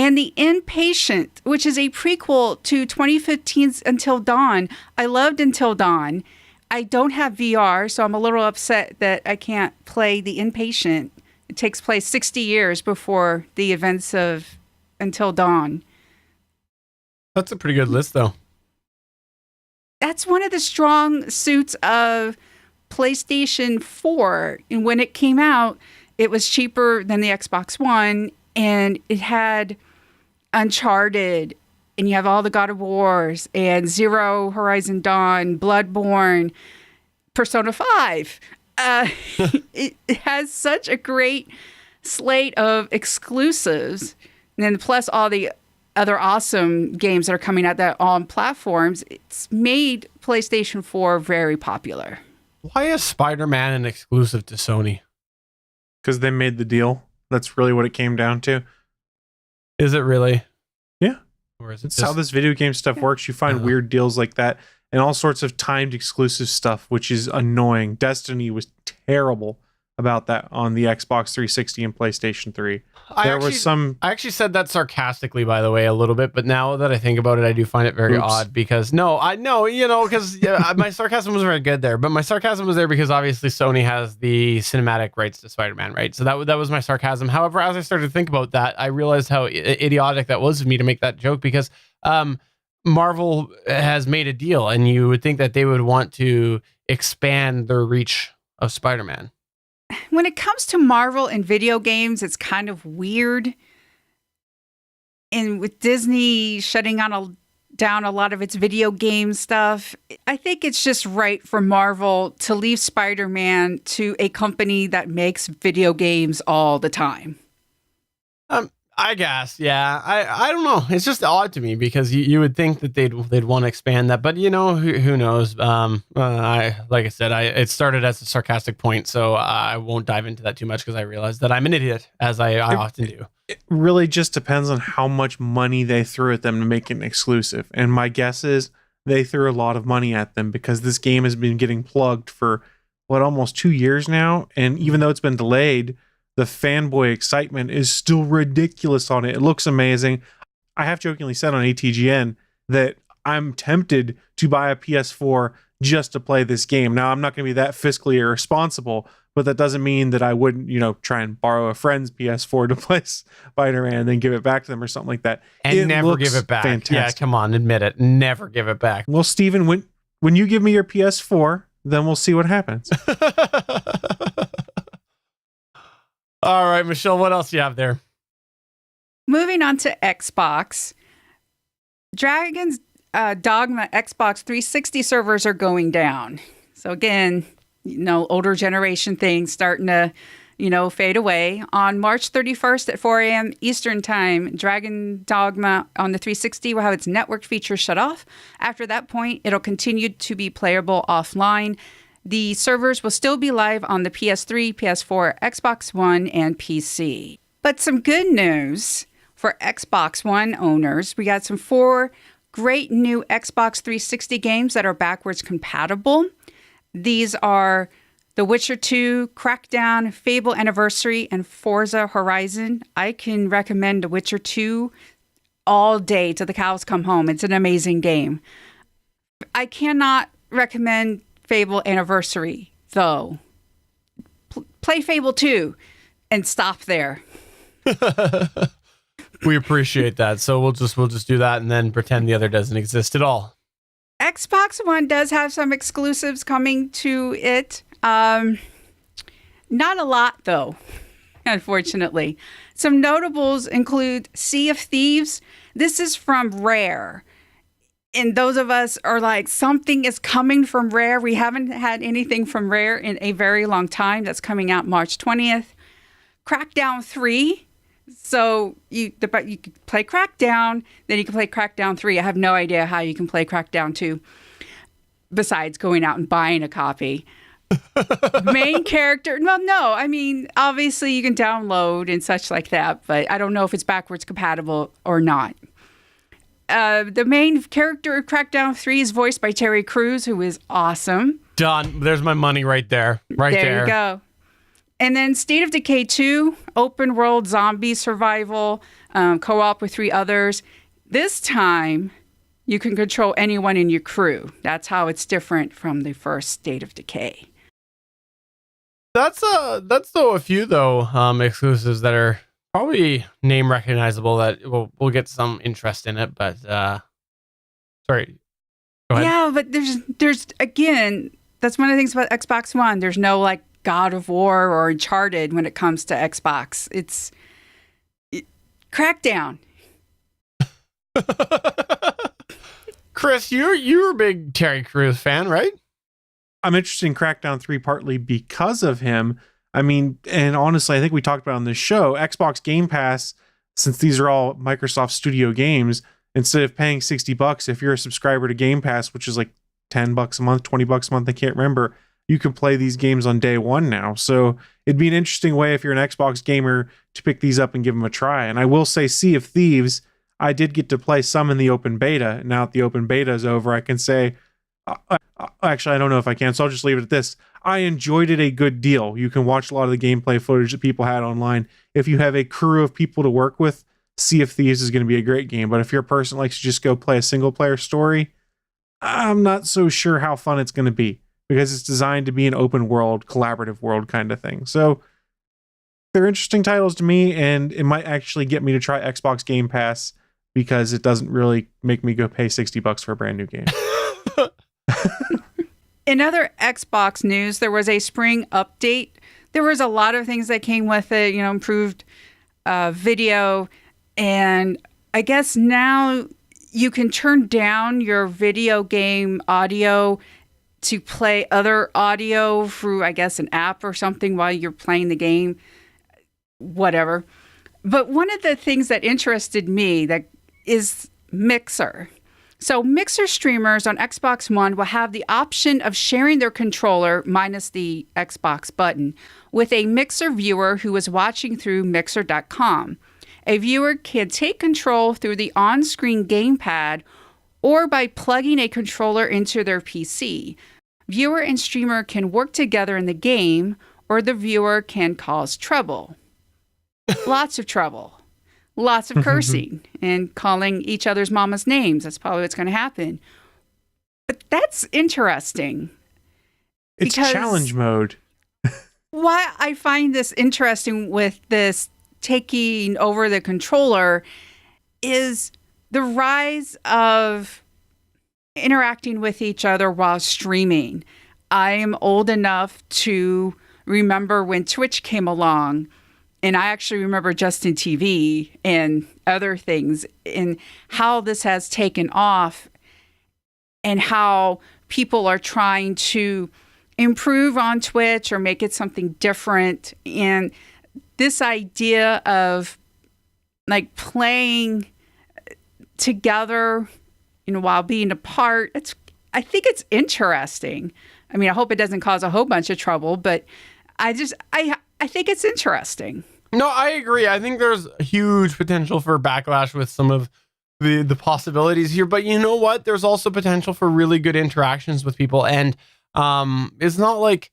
And The Inpatient, which is a prequel to 2015's Until Dawn. I loved Until Dawn. I don't have VR, so I'm a little upset that I can't play The Inpatient. It takes place 60 years before the events of Until Dawn. That's a pretty good list, though. That's one of the strong suits of PlayStation 4. And when it came out, it was cheaper than the Xbox One, and it had Uncharted, and you have all the God of Wars, and Zero, Horizon Dawn, Bloodborne, Persona 5. It has such a great slate of exclusives, and then plus all the other awesome games that are coming out that on platforms. It's made PlayStation 4 very popular. Why is Spider-Man an exclusive to Sony? Because they made the deal. That's really what it came down to. Is it really? Yeah. Or is it It's how this video game stuff works. You find weird deals like that and all sorts of timed exclusive stuff, which is annoying. Destiny was terrible about that on the Xbox 360 and PlayStation 3. I actually said that sarcastically, by the way, a little bit, but now that I think about it, I do find it very odd because my sarcasm was very good there, but my sarcasm was there because obviously Sony has the cinematic rights to Spider-Man, right? So that was my sarcasm. However, as I started to think about that, I realized how idiotic that was of me to make that joke because Marvel has made a deal, and you would think that they would want to expand their reach of Spider-Man. When it comes to Marvel and video games, it's kind of weird. And with Disney shutting down a lot of its video game stuff, I think it's just right for Marvel to leave Spider-Man to a company that makes video games all the time. I guess, yeah. I don't know. It's just odd to me because you would think that they'd want to expand that, but who knows? Like I said, it started as a sarcastic point, so I won't dive into that too much because I realize that I'm an idiot, as I often do. It really just depends on how much money they threw at them to make it an exclusive. And my guess is they threw a lot of money at them because this game has been getting plugged for almost 2 years now, and even though it's been delayed, the fanboy excitement is still ridiculous on it. It looks amazing. I have jokingly said on ATGN that I'm tempted to buy a PS4 just to play this game. Now, I'm not going to be that fiscally irresponsible, but that doesn't mean that I wouldn't, try and borrow a friend's PS4 to play Spider-Man and then give it back to them or something like that. And never give it back. Fantastic. Yeah, come on, admit it. Never give it back. Well, Steven, when you give me your PS4, then we'll see what happens. All right, Michelle, what else do you have there? Moving on to Xbox. Dragon's Dogma Xbox 360 servers are going down. So again, older generation things starting to, fade away. On March 31st at 4 a.m. Eastern Time, Dragon Dogma on the 360 will have its network features shut off. After that point, it'll continue to be playable offline. The servers will still be live on the PS3, PS4, Xbox One, and PC. But some good news for Xbox One owners. We got some 4 great new Xbox 360 games that are backwards compatible. These are The Witcher 2, Crackdown, Fable Anniversary, and Forza Horizon. I can recommend The Witcher 2 all day till the cows come home. It's an amazing game. I cannot recommend Fable Anniversary, though. Play Fable 2 and stop there. We appreciate that. So we'll just do that and then pretend the other doesn't exist at all. Xbox One does have some exclusives coming to it. Not a lot, though, unfortunately. Some notables include Sea of Thieves. This is from Rare. And those of us are like, something is coming from Rare. We haven't had anything from Rare in a very long time. That's coming out March 20th. Crackdown 3. So you could play Crackdown, then you can play Crackdown 3. I have no idea how you can play Crackdown 2 besides going out and buying a copy. Main character, no. I mean, obviously you can download and such like that, but I don't know if it's backwards compatible or not. The main character of Crackdown 3 is voiced by Terry Crews, who is awesome. Done. There's my money right there. There you go. And then State of Decay 2, open world zombie survival. co-op with 3 others. This time, you can control anyone in your crew. That's how it's different from the first State of Decay. That's though a few exclusives that are probably name recognizable that we'll get some interest in it. But sorry, go ahead. Yeah, but there's again, that's one of the things about Xbox One. There's no like God of War or Uncharted when it comes to Xbox. It's Crackdown. Chris, you're a big Terry Crews fan, right? I'm interested in Crackdown 3 partly because of him. I mean, and honestly, I think we talked about on this show, Xbox Game Pass, since these are all Microsoft Studio games, instead of paying $60, if you're a subscriber to Game Pass, which is like $10 a month, $20 a month, I can't remember, you can play these games on day one now. So it'd be an interesting way if you're an Xbox gamer to pick these up and give them a try. And I will say Sea of Thieves, I did get to play some in the open beta. Now that the open beta is over, I can say, actually, I don't know if I can, so I'll just leave it at this. I enjoyed it a good deal. You can watch a lot of the gameplay footage that people had online. If you have a crew of people to work with, Sea of Thieves is going to be a great game. But if you're a person who likes to just go play a single player story, I'm not so sure how fun it's going to be, because it's designed to be an open world, collaborative world kind of thing. So they're interesting titles to me, and it might actually get me to try Xbox Game Pass, because it doesn't really make me go pay $60 for a brand new game. In other Xbox news, there was a spring update. There was a lot of things that came with it, improved video. And I guess now you can turn down your video game audio to play other audio through, I guess, an app or something while you're playing the game, whatever. But one of the things that interested me that is Mixer. So Mixer streamers on Xbox One will have the option of sharing their controller, minus the Xbox button, with a Mixer viewer who is watching through Mixer.com. A viewer can take control through the on-screen gamepad or by plugging a controller into their PC. Viewer and streamer can work together in the game, or the viewer can cause trouble. Lots of trouble. Lots of cursing and calling each other's mama's names. That's probably what's going to happen. But that's interesting. It's challenge mode. Why I find this interesting with this taking over the controller is the rise of interacting with each other while streaming. I am old enough to remember when Twitch came along. And I actually remember Justin TV and other things, and how this has taken off and how people are trying to improve on Twitch or make it something different. And this idea of like playing together, while being apart, I think it's interesting. I mean, I hope it doesn't cause a whole bunch of trouble, but I think it's interesting. No, I agree. I think there's huge potential for backlash with some of the possibilities here. But you know what? There's also potential for really good interactions with people. And it's not like,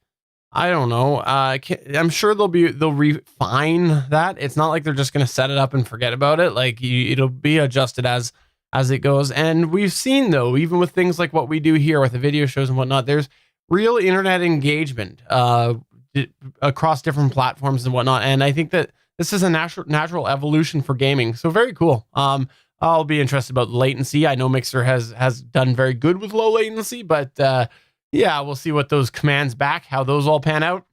I don't know. I'm sure they'll refine that. It's not like they're just going to set it up and forget about it. Like it'll be adjusted as it goes. And we've seen, though, even with things like what we do here with the video shows and whatnot, there's real internet engagement across different platforms and whatnot. And I think that this is a natural evolution for gaming. So very cool. I'll be interested about latency. I know Mixer has done very good with low latency, but yeah, we'll see what those commands back, how those all pan out.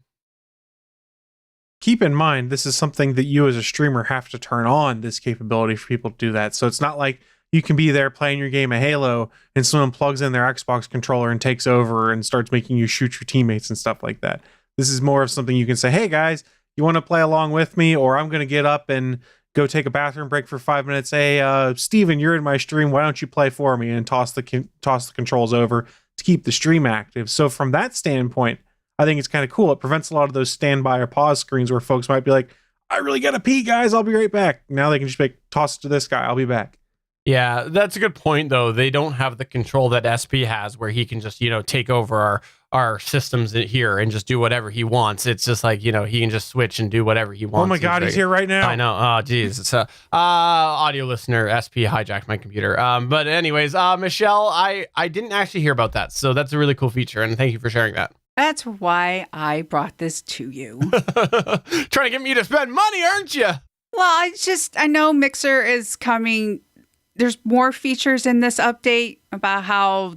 Keep in mind, this is something that you as a streamer have to turn on, this capability for people to do that. So it's not like you can be there playing your game of Halo and someone plugs in their Xbox controller and takes over and starts making you shoot your teammates and stuff like that. This is more of something you can say, hey guys, you want to play along with me? Or I'm going to get up and go take a bathroom break for 5 minutes. Hey, Steven, you're in my stream. Why don't you play for me? And toss the controls over to keep the stream active. So from that standpoint, I think it's kind of cool. It prevents a lot of those standby or pause screens where folks might be like, I really got to pee, guys. I'll be right back. Now they can just be like, toss it to this guy. I'll be back. Yeah, that's a good point, though. They don't have the control that SP has where he can just, take over our systems here and just do whatever he wants. It's just like, he can just switch and do whatever he wants. Oh my God, he's here right now. I know. Oh, geez. It's audio listener, SP hijacked my computer. But anyways, Michelle, I didn't actually hear about that. So that's a really cool feature. And thank you for sharing that. That's why I brought this to you. Trying to get me to spend money, aren't you? Well, I know Mixer is coming. There's more features in this update about how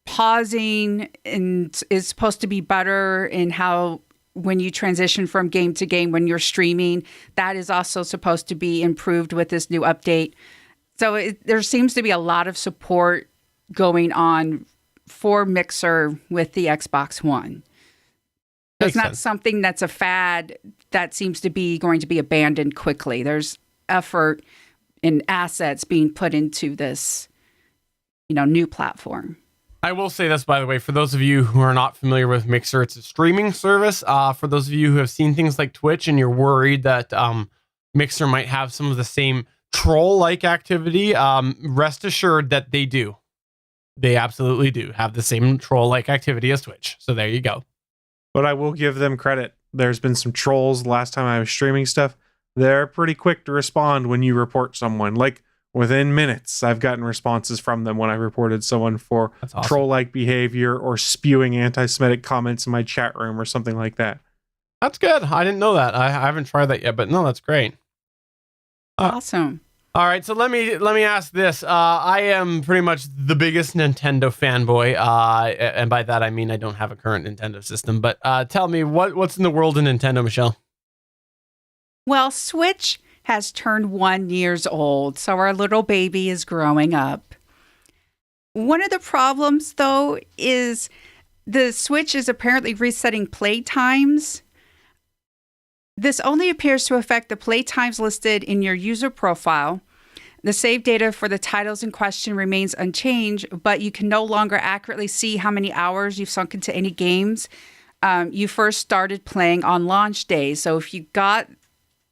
pausing is supposed to be better, and how when you transition from game to game when you're streaming, that is also supposed to be improved with this new update. So there seems to be a lot of support going on for Mixer with the Xbox One. So it's not something that's a fad that seems to be going to be abandoned quickly. There's effort and assets being put into this, new platform. I will say this, by the way, for those of you who are not familiar with Mixer, it's a streaming service. For those of you who have seen things like Twitch and you're worried that Mixer might have some of the same troll-like activity, rest assured that they do. They absolutely do have the same troll-like activity as Twitch. So there you go. But I will give them credit. There's been some trolls last time I was streaming stuff. They're pretty quick to respond when you report someone. Like within minutes, I've gotten responses from them when I reported someone for troll-like behavior or spewing anti-Semitic comments in my chat room or something like that. That's good. I didn't know that. I haven't tried that yet, but no, that's great. Awesome. All right, so let me ask this. I am pretty much the biggest Nintendo fanboy, and by that I mean I don't have a current Nintendo system. But tell me, what's in the world of Nintendo, Michelle? Well, Switch has turned 1 year old, so our little baby is growing up. One of the problems, though, is the Switch is apparently resetting play times. This only appears to affect the play times listed in your user profile. The save data for the titles in question remains unchanged, but you can no longer accurately see how many hours you've sunk into any games you first started playing on launch day. So if you got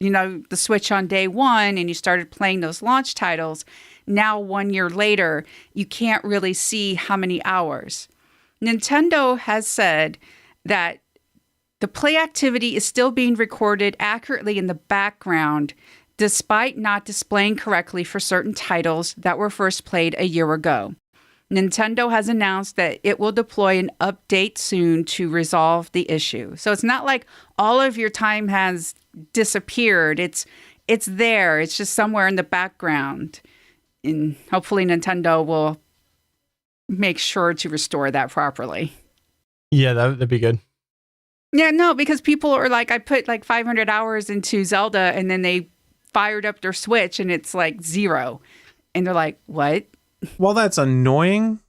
the Switch on day one and you started playing those launch titles, now 1 year later, you can't really see how many hours. Nintendo has said that the play activity is still being recorded accurately in the background, despite not displaying correctly for certain titles that were first played a year ago. Nintendo has announced that it will deploy an update soon to resolve the issue. So it's not like all of your time has disappeared. It's there. It's just somewhere in the background. And hopefully Nintendo will make sure to restore that properly. Yeah, that'd be good. Yeah, no, because people are like, I put like 500 hours into Zelda and then they fired up their Switch and it's like 0. And they're like, what? While that's annoying,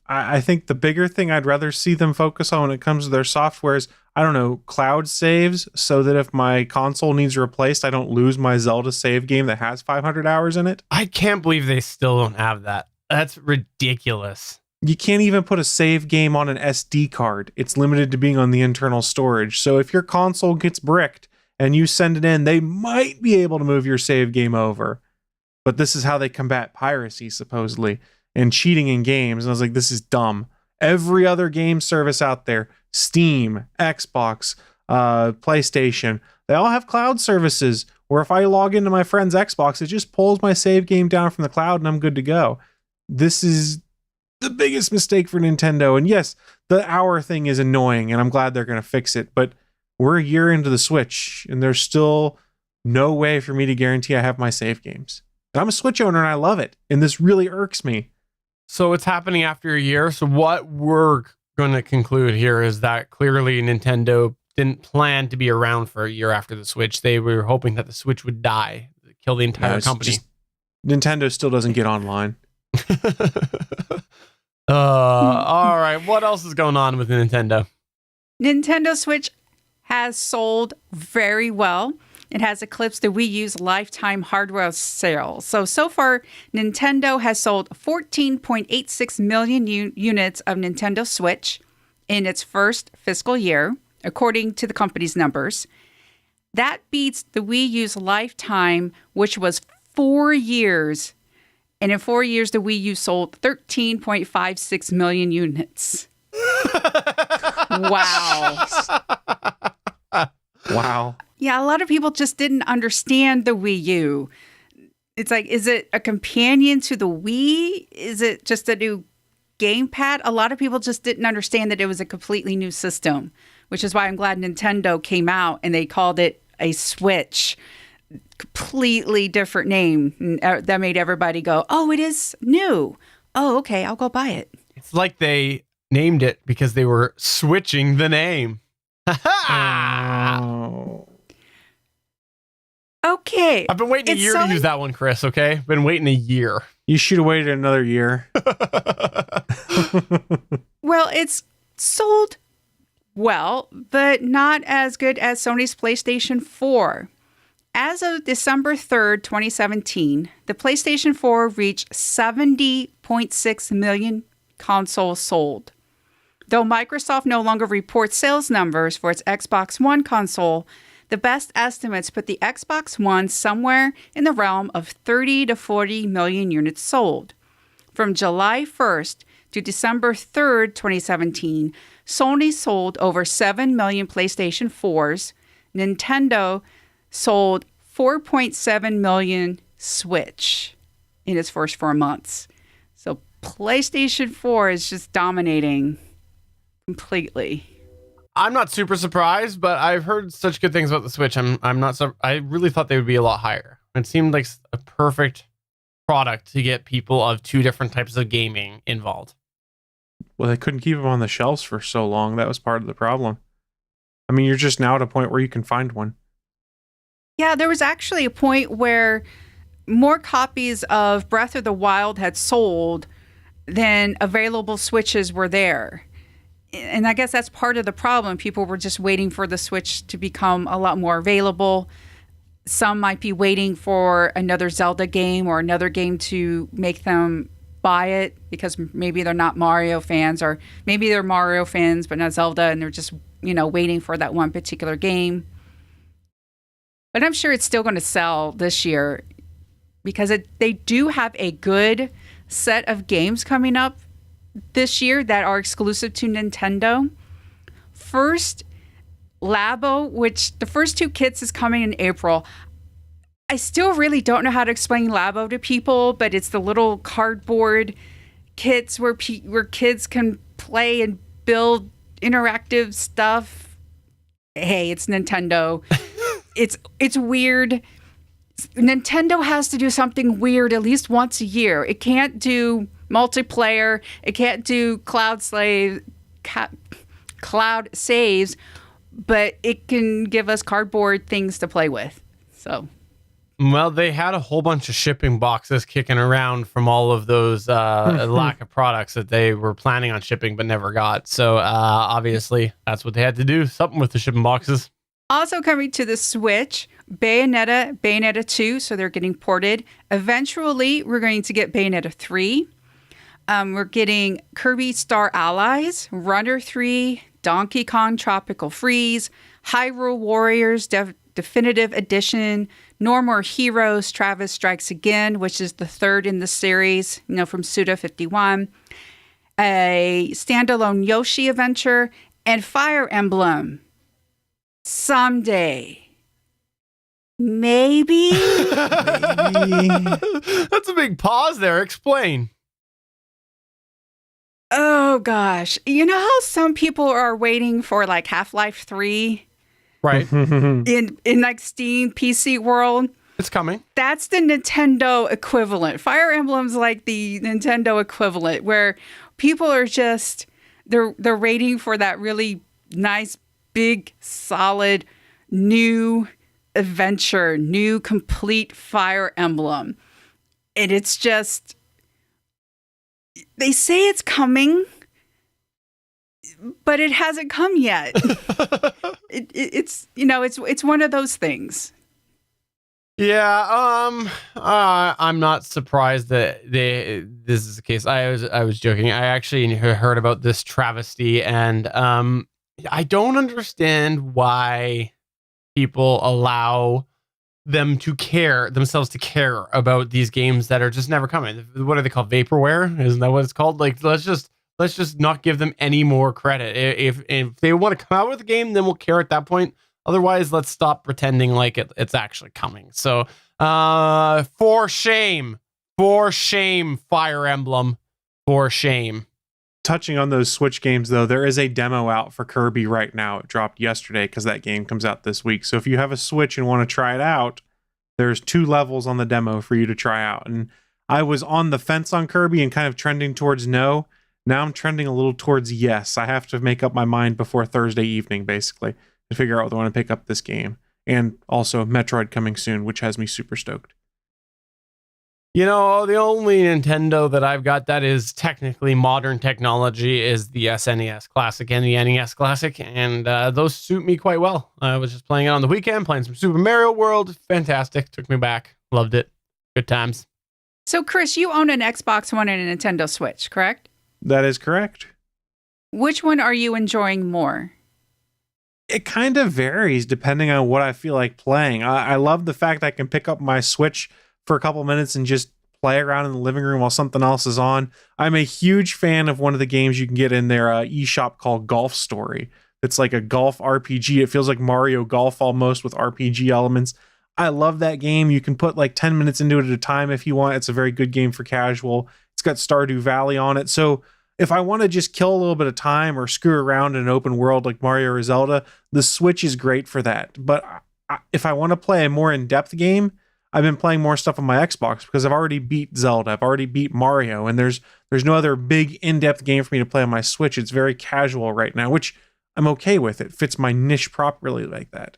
I think the bigger thing I'd rather see them focus on when it comes to their software is, I don't know, cloud saves, so that if my console needs replaced, I don't lose my Zelda save game that has 500 hours in it. I can't believe they still don't have that. That's ridiculous. You can't even put a save game on an SD card. It's limited to being on the internal storage. So if your console gets bricked and you send it in, they might be able to move your save game over. But this is how they combat piracy, supposedly, and cheating in games. And I was like, this is dumb. Every other game service out there, Steam, Xbox, PlayStation, they all have cloud services where if I log into my friend's Xbox, it just pulls my save game down from the cloud and I'm good to go. This is the biggest mistake for Nintendo. And yes, the hour thing is annoying and I'm glad they're going to fix it. But we're a year into the Switch and there's still no way for me to guarantee I have my save games. And I'm a Switch owner and I love it. And this really irks me. So it's happening after a year. So what we're going to conclude here is that clearly Nintendo didn't plan to be around for a year after the Switch. They were hoping that the Switch would die, kill the entire company. Nintendo still doesn't get online. All right. What else is going on with Nintendo? Nintendo Switch has sold very well. It has eclipsed the Wii U's lifetime hardware sales. So far, Nintendo has sold 14.86 million units of Nintendo Switch in its first fiscal year, according to the company's numbers. That beats the Wii U's lifetime, which was 4 years And in 4 years, the Wii U sold 13.56 million units. Wow. Wow. Yeah, a lot of people just didn't understand the Wii U. It's like, is it a companion to the Wii? Is it just a new gamepad? A lot of people just didn't understand that it was a completely new system, which is why I'm glad Nintendo came out and they called it a Switch. Completely different name. That made everybody go, oh, it is new. Oh, okay, I'll go buy it. It's like they named it because they were switching the name. Oh. Okay. I've been waiting a year to use that one, Chris, okay? Been waiting a year. You should have waited another year. Well, it's sold well, but not as good as Sony's PlayStation 4. As of December 3rd, 2017, the PlayStation 4 reached 70.6 million consoles sold. Though Microsoft no longer reports sales numbers for its Xbox One console, the best estimates put the Xbox One somewhere in the realm of 30 to 40 million units sold. From July 1st to December 3rd, 2017, Sony sold over 7 million PlayStation 4s. Nintendo sold 4.7 million Switch in its first 4 months. So PlayStation 4 is just dominating completely. I'm not super surprised, but I've heard such good things about the Switch. I'm not so I really thought they would be a lot higher. It seemed like a perfect product to get people of two different types of gaming involved. Well, they couldn't keep them on the shelves for so long. That was part of the problem. I mean, you're just now at a point where you can find one. Yeah, there was actually a point where more copies of Breath of the Wild had sold than available Switches were there. And I guess that's part of the problem. People were just waiting for the Switch to become a lot more available. Some might be waiting for another Zelda game or another game to make them buy it because maybe they're not Mario fans, or maybe they're Mario fans but not Zelda, and they're just, waiting for that one particular game. But I'm sure it's still going to sell this year because they do have a good set of games coming up this year that are exclusive to Nintendo. First, Labo, which the first 2 kits is coming in April. I still really don't know how to explain Labo to people, but it's the little cardboard kits where kids can play and build interactive stuff. Hey, it's Nintendo. It's weird. Nintendo has to do something weird at least once a year. It can't do multiplayer. It can't do cloud saves, but it can give us cardboard things to play with. So, well, they had a whole bunch of shipping boxes kicking around from all of those lack of products that they were planning on shipping but never got. So obviously, that's what they had to do. Something with the shipping boxes. Also coming to the Switch, Bayonetta 2, so they're getting ported. Eventually, we're going to get Bayonetta 3. We're getting Kirby Star Allies, Runner 3, Donkey Kong Tropical Freeze, Hyrule Warriors Definitive Edition, No More Heroes Travis Strikes Again, which is the third in the series, from Suda51, a standalone Yoshi adventure, and Fire Emblem. Someday. Maybe? That's a big pause there. Explain. Oh, gosh. You know how some people are waiting for like Half-Life 3? Right. in like Steam PC world? It's coming. That's the Nintendo equivalent. Fire Emblem's like the Nintendo equivalent where people are just, they're waiting for that really nice, big, solid, new adventure, new complete Fire Emblem. And it's just, they say it's coming, but it hasn't come yet. It's one of those things. Yeah, I'm not surprised that this is the case. I was joking. I actually heard about this travesty, and I don't understand why people allow them to care about these games that are just never coming. What are they called? Vaporware? Isn't that what it's called? Like, let's just not give them any more credit. If they want to come out with a game, then we'll care at that point. Otherwise, let's stop pretending like it's actually coming. So, for shame, Fire Emblem, for shame. Touching on those Switch games, though, there is a demo out for Kirby right now. It dropped yesterday because that game comes out this week. So if you have a Switch and want to try it out, there's 2 levels on the demo for you to try out. And I was on the fence on Kirby and kind of trending towards no. Now I'm trending a little towards yes. I have to make up my mind before Thursday evening, basically, to figure out whether I want to pick up this game. And also Metroid coming soon, which has me super stoked. You know, the only Nintendo that I've got that is technically modern technology is the SNES Classic and the NES Classic, and those suit me quite well. I was just playing it on the weekend, playing some Super Mario World. Fantastic. Took me back. Loved it. Good times. So, Chris, you own an Xbox One and a Nintendo Switch, correct? That is correct. Which one are you enjoying more? It kind of varies depending on what I feel like playing. I love the fact I can pick up my Switch for a couple minutes and just play around in the living room while something else is on. I'm a huge fan of one of the games you can get in their eShop called Golf Story. It's like a golf RPG. It feels like Mario Golf almost with RPG elements. I love that game. You can put like 10 minutes into it at a time if you want. It's a very good game for casual. It's got Stardew Valley on it. So if I want to just kill a little bit of time or screw around in an open world like Mario or Zelda, the Switch is great for that. But if I want to play a more in-depth game, I've been playing more stuff on my Xbox because I've already beat Zelda. I've already beat Mario, and there's no other big in-depth game for me to play on my Switch. It's very casual right now, which I'm okay with. It fits my niche properly like that.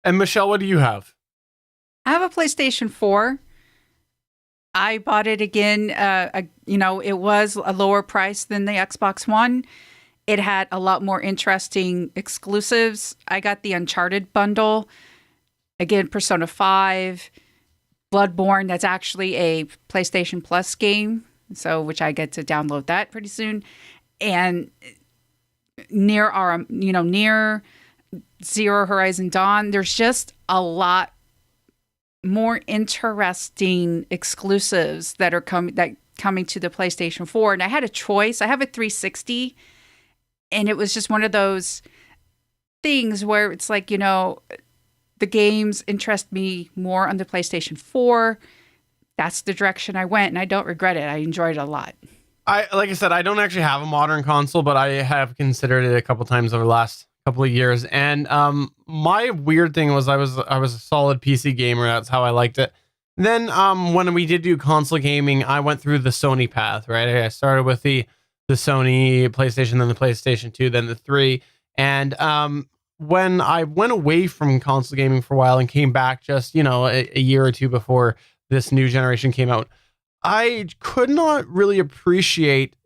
And Michelle, what do you have? I have a PlayStation 4. I bought it again. It was a lower price than the Xbox One. It had a lot more interesting exclusives. I got the Uncharted bundle. Again, Persona 5, Bloodborne, that's actually a PlayStation Plus game, which I get to download that pretty soon. And near Zero Horizon Dawn, there's just a lot more interesting exclusives that are coming to the PlayStation 4. And I had a choice. I have a 360, and it was just one of those things where it's like, the games interest me more on the PlayStation 4. That's the direction I went, and I don't regret it. I enjoyed it a lot. Like I said, I don't actually have a modern console, but I have considered it a couple times over the last couple of years. And my weird thing was I was a solid PC gamer. That's how I liked it. Then when we did do console gaming, I went through the Sony path, right? I started with the Sony PlayStation, then the PlayStation 2, then the 3. And when I went away from console gaming for a while and came back just, a year or two before this new generation came out, I could not really appreciate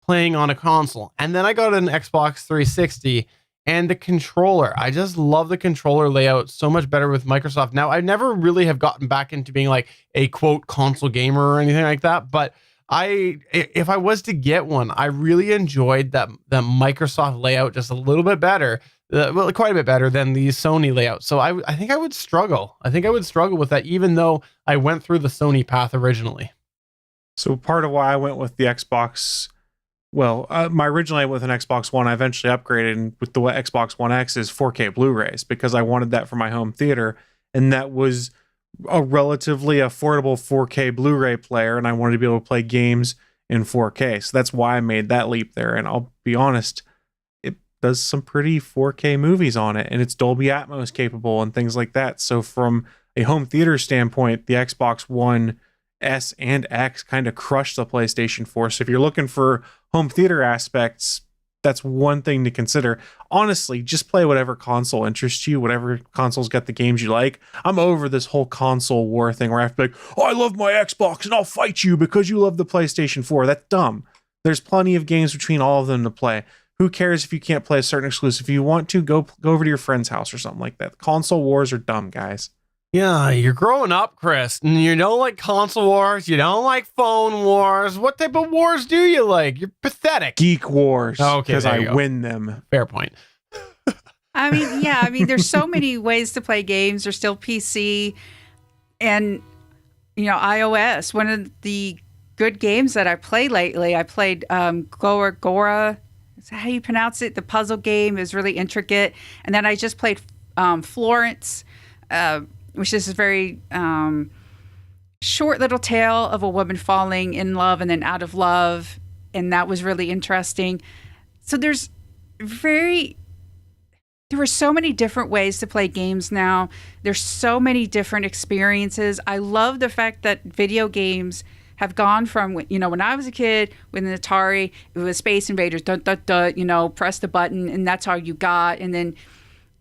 playing on a console. And then I got an Xbox 360 and the controller. I just love the controller layout so much better with Microsoft. Now, I never really have gotten back into being like a quote console gamer or anything like that, but if I was to get one, I really enjoyed that Microsoft layout just a little bit better. Quite a bit better than the Sony layout. So I think I would struggle. With that, even though I went through the Sony path originally. So part of why I went with the Xbox, originally I went with an Xbox One. I eventually upgraded, and with the Xbox One X is 4K Blu-rays because I wanted that for my home theater, and that was a relatively affordable 4K Blu-ray player, and I wanted to be able to play games in 4K. So that's why I made that leap there. And I'll be honest, does some pretty 4K movies on it, and it's Dolby Atmos capable and things like that. So from a home theater standpoint, the Xbox One S and X kind of crushed the PlayStation 4. So if you're looking for home theater aspects, that's one thing to consider. Honestly, just play whatever console interests you, whatever console's got the games you like. I'm over this whole console war thing where I have to be like, I love my Xbox and I'll fight you because you love the PlayStation 4. That's dumb. There's plenty of games between all of them to play. Who cares if you can't play a certain exclusive? If you want to, go over to your friend's house or something like that. Console wars are dumb, guys. Yeah, you're growing up, Chris, and you don't like console wars. You don't like phone wars. What type of wars do you like? You're pathetic. Geek wars. Okay, because I win them. Fair point. I mean, yeah, there's so many ways to play games. There's still PC and, iOS. One of the good games that I played lately, I played Gora. Is that how you pronounce it? The puzzle game is really intricate. And then I just played Florence, which is a very short little tale of a woman falling in love and then out of love. And that was really interesting. So there were so many different ways to play games now. There's so many different experiences. I love the fact that video games have gone from, when I was a kid with an Atari, it was Space Invaders, press the button, and that's all you got. And then,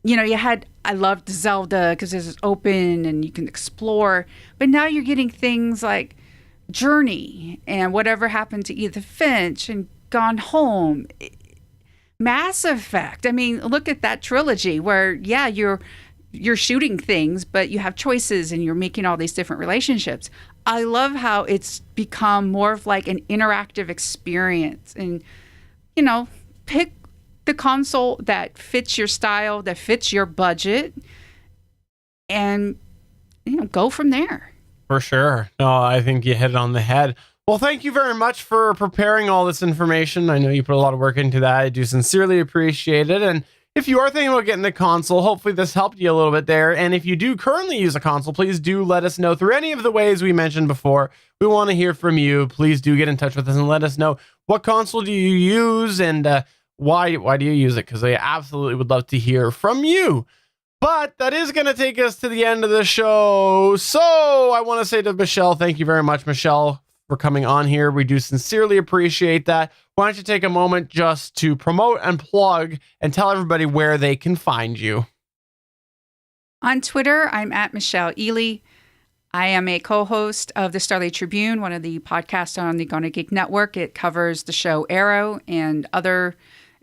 I loved Zelda because it's open and you can explore. But now you're getting things like Journey and Whatever Happened to Edith Finch and Gone Home. Mass Effect. Look at that trilogy where, you're shooting things, but you have choices and you're making all these different relationships. I love how it's become more of like an interactive experience and, pick the console that fits your style, that fits your budget, and, go from there. For sure. No, I think you hit it on the head. Well, thank you very much for preparing all this information. I know you put a lot of work into that. I do sincerely appreciate it. And if you are thinking about getting a console, hopefully this helped you a little bit there. And if you do currently use a console, please do let us know through any of the ways we mentioned before. We want to hear from you. Please do get in touch with us and let us know what console do you use and why do you use it? Because I absolutely would love to hear from you. But that is going to take us to the end of the show. So I want to say to Michelle, thank you very much, Michelle, for coming on here. We do sincerely appreciate that. Why don't you take a moment just to promote and plug and tell everybody where they can find you? On Twitter, I'm at Michelle Ely. I am a co-host of the Starlight Tribune, one of the podcasts on the Gonna Geek Network. It covers the show Arrow and other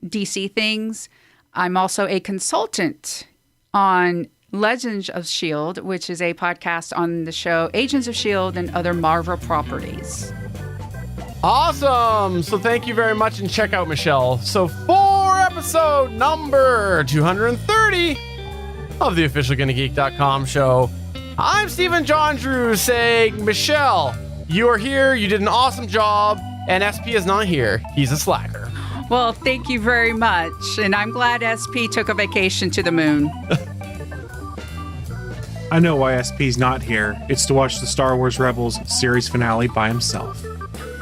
DC things. I'm also a consultant on Legends of S.H.I.E.L.D., which is a podcast on the show Agents of S.H.I.E.L.D. and other Marvel properties. Awesome! So thank you very much and check out Michelle. So for episode number 230 of the official GonnaGeek.com show, I'm Stephen John Drew saying, Michelle, you are here, you did an awesome job, and SP is not here. He's a slacker. Well, thank you very much, and I'm glad SP took a vacation to the moon. I know why SP's not here. It's to watch the Star Wars Rebels series finale by himself.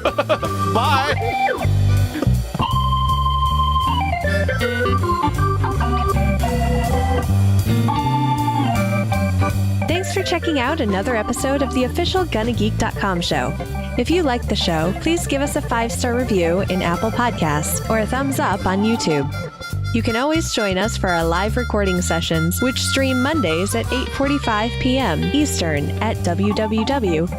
Bye! Thanks for checking out another episode of the official GonnaGeek.com show. If you like the show, please give us a 5-star review in Apple Podcasts or a thumbs up on YouTube. You can always join us for our live recording sessions, which stream Mondays at 8:45 p.m. Eastern at www.geeks.live.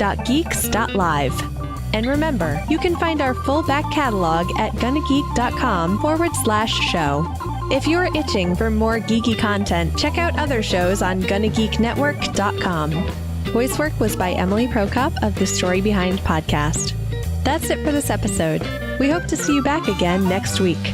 And remember, you can find our full back catalog at GonnaGeek.com/show. If you're itching for more geeky content, check out other shows on GonnaGeekNetwork.com. Voice work was by Emily Prokop of the Story Behind podcast. That's it for this episode. We hope to see you back again next week.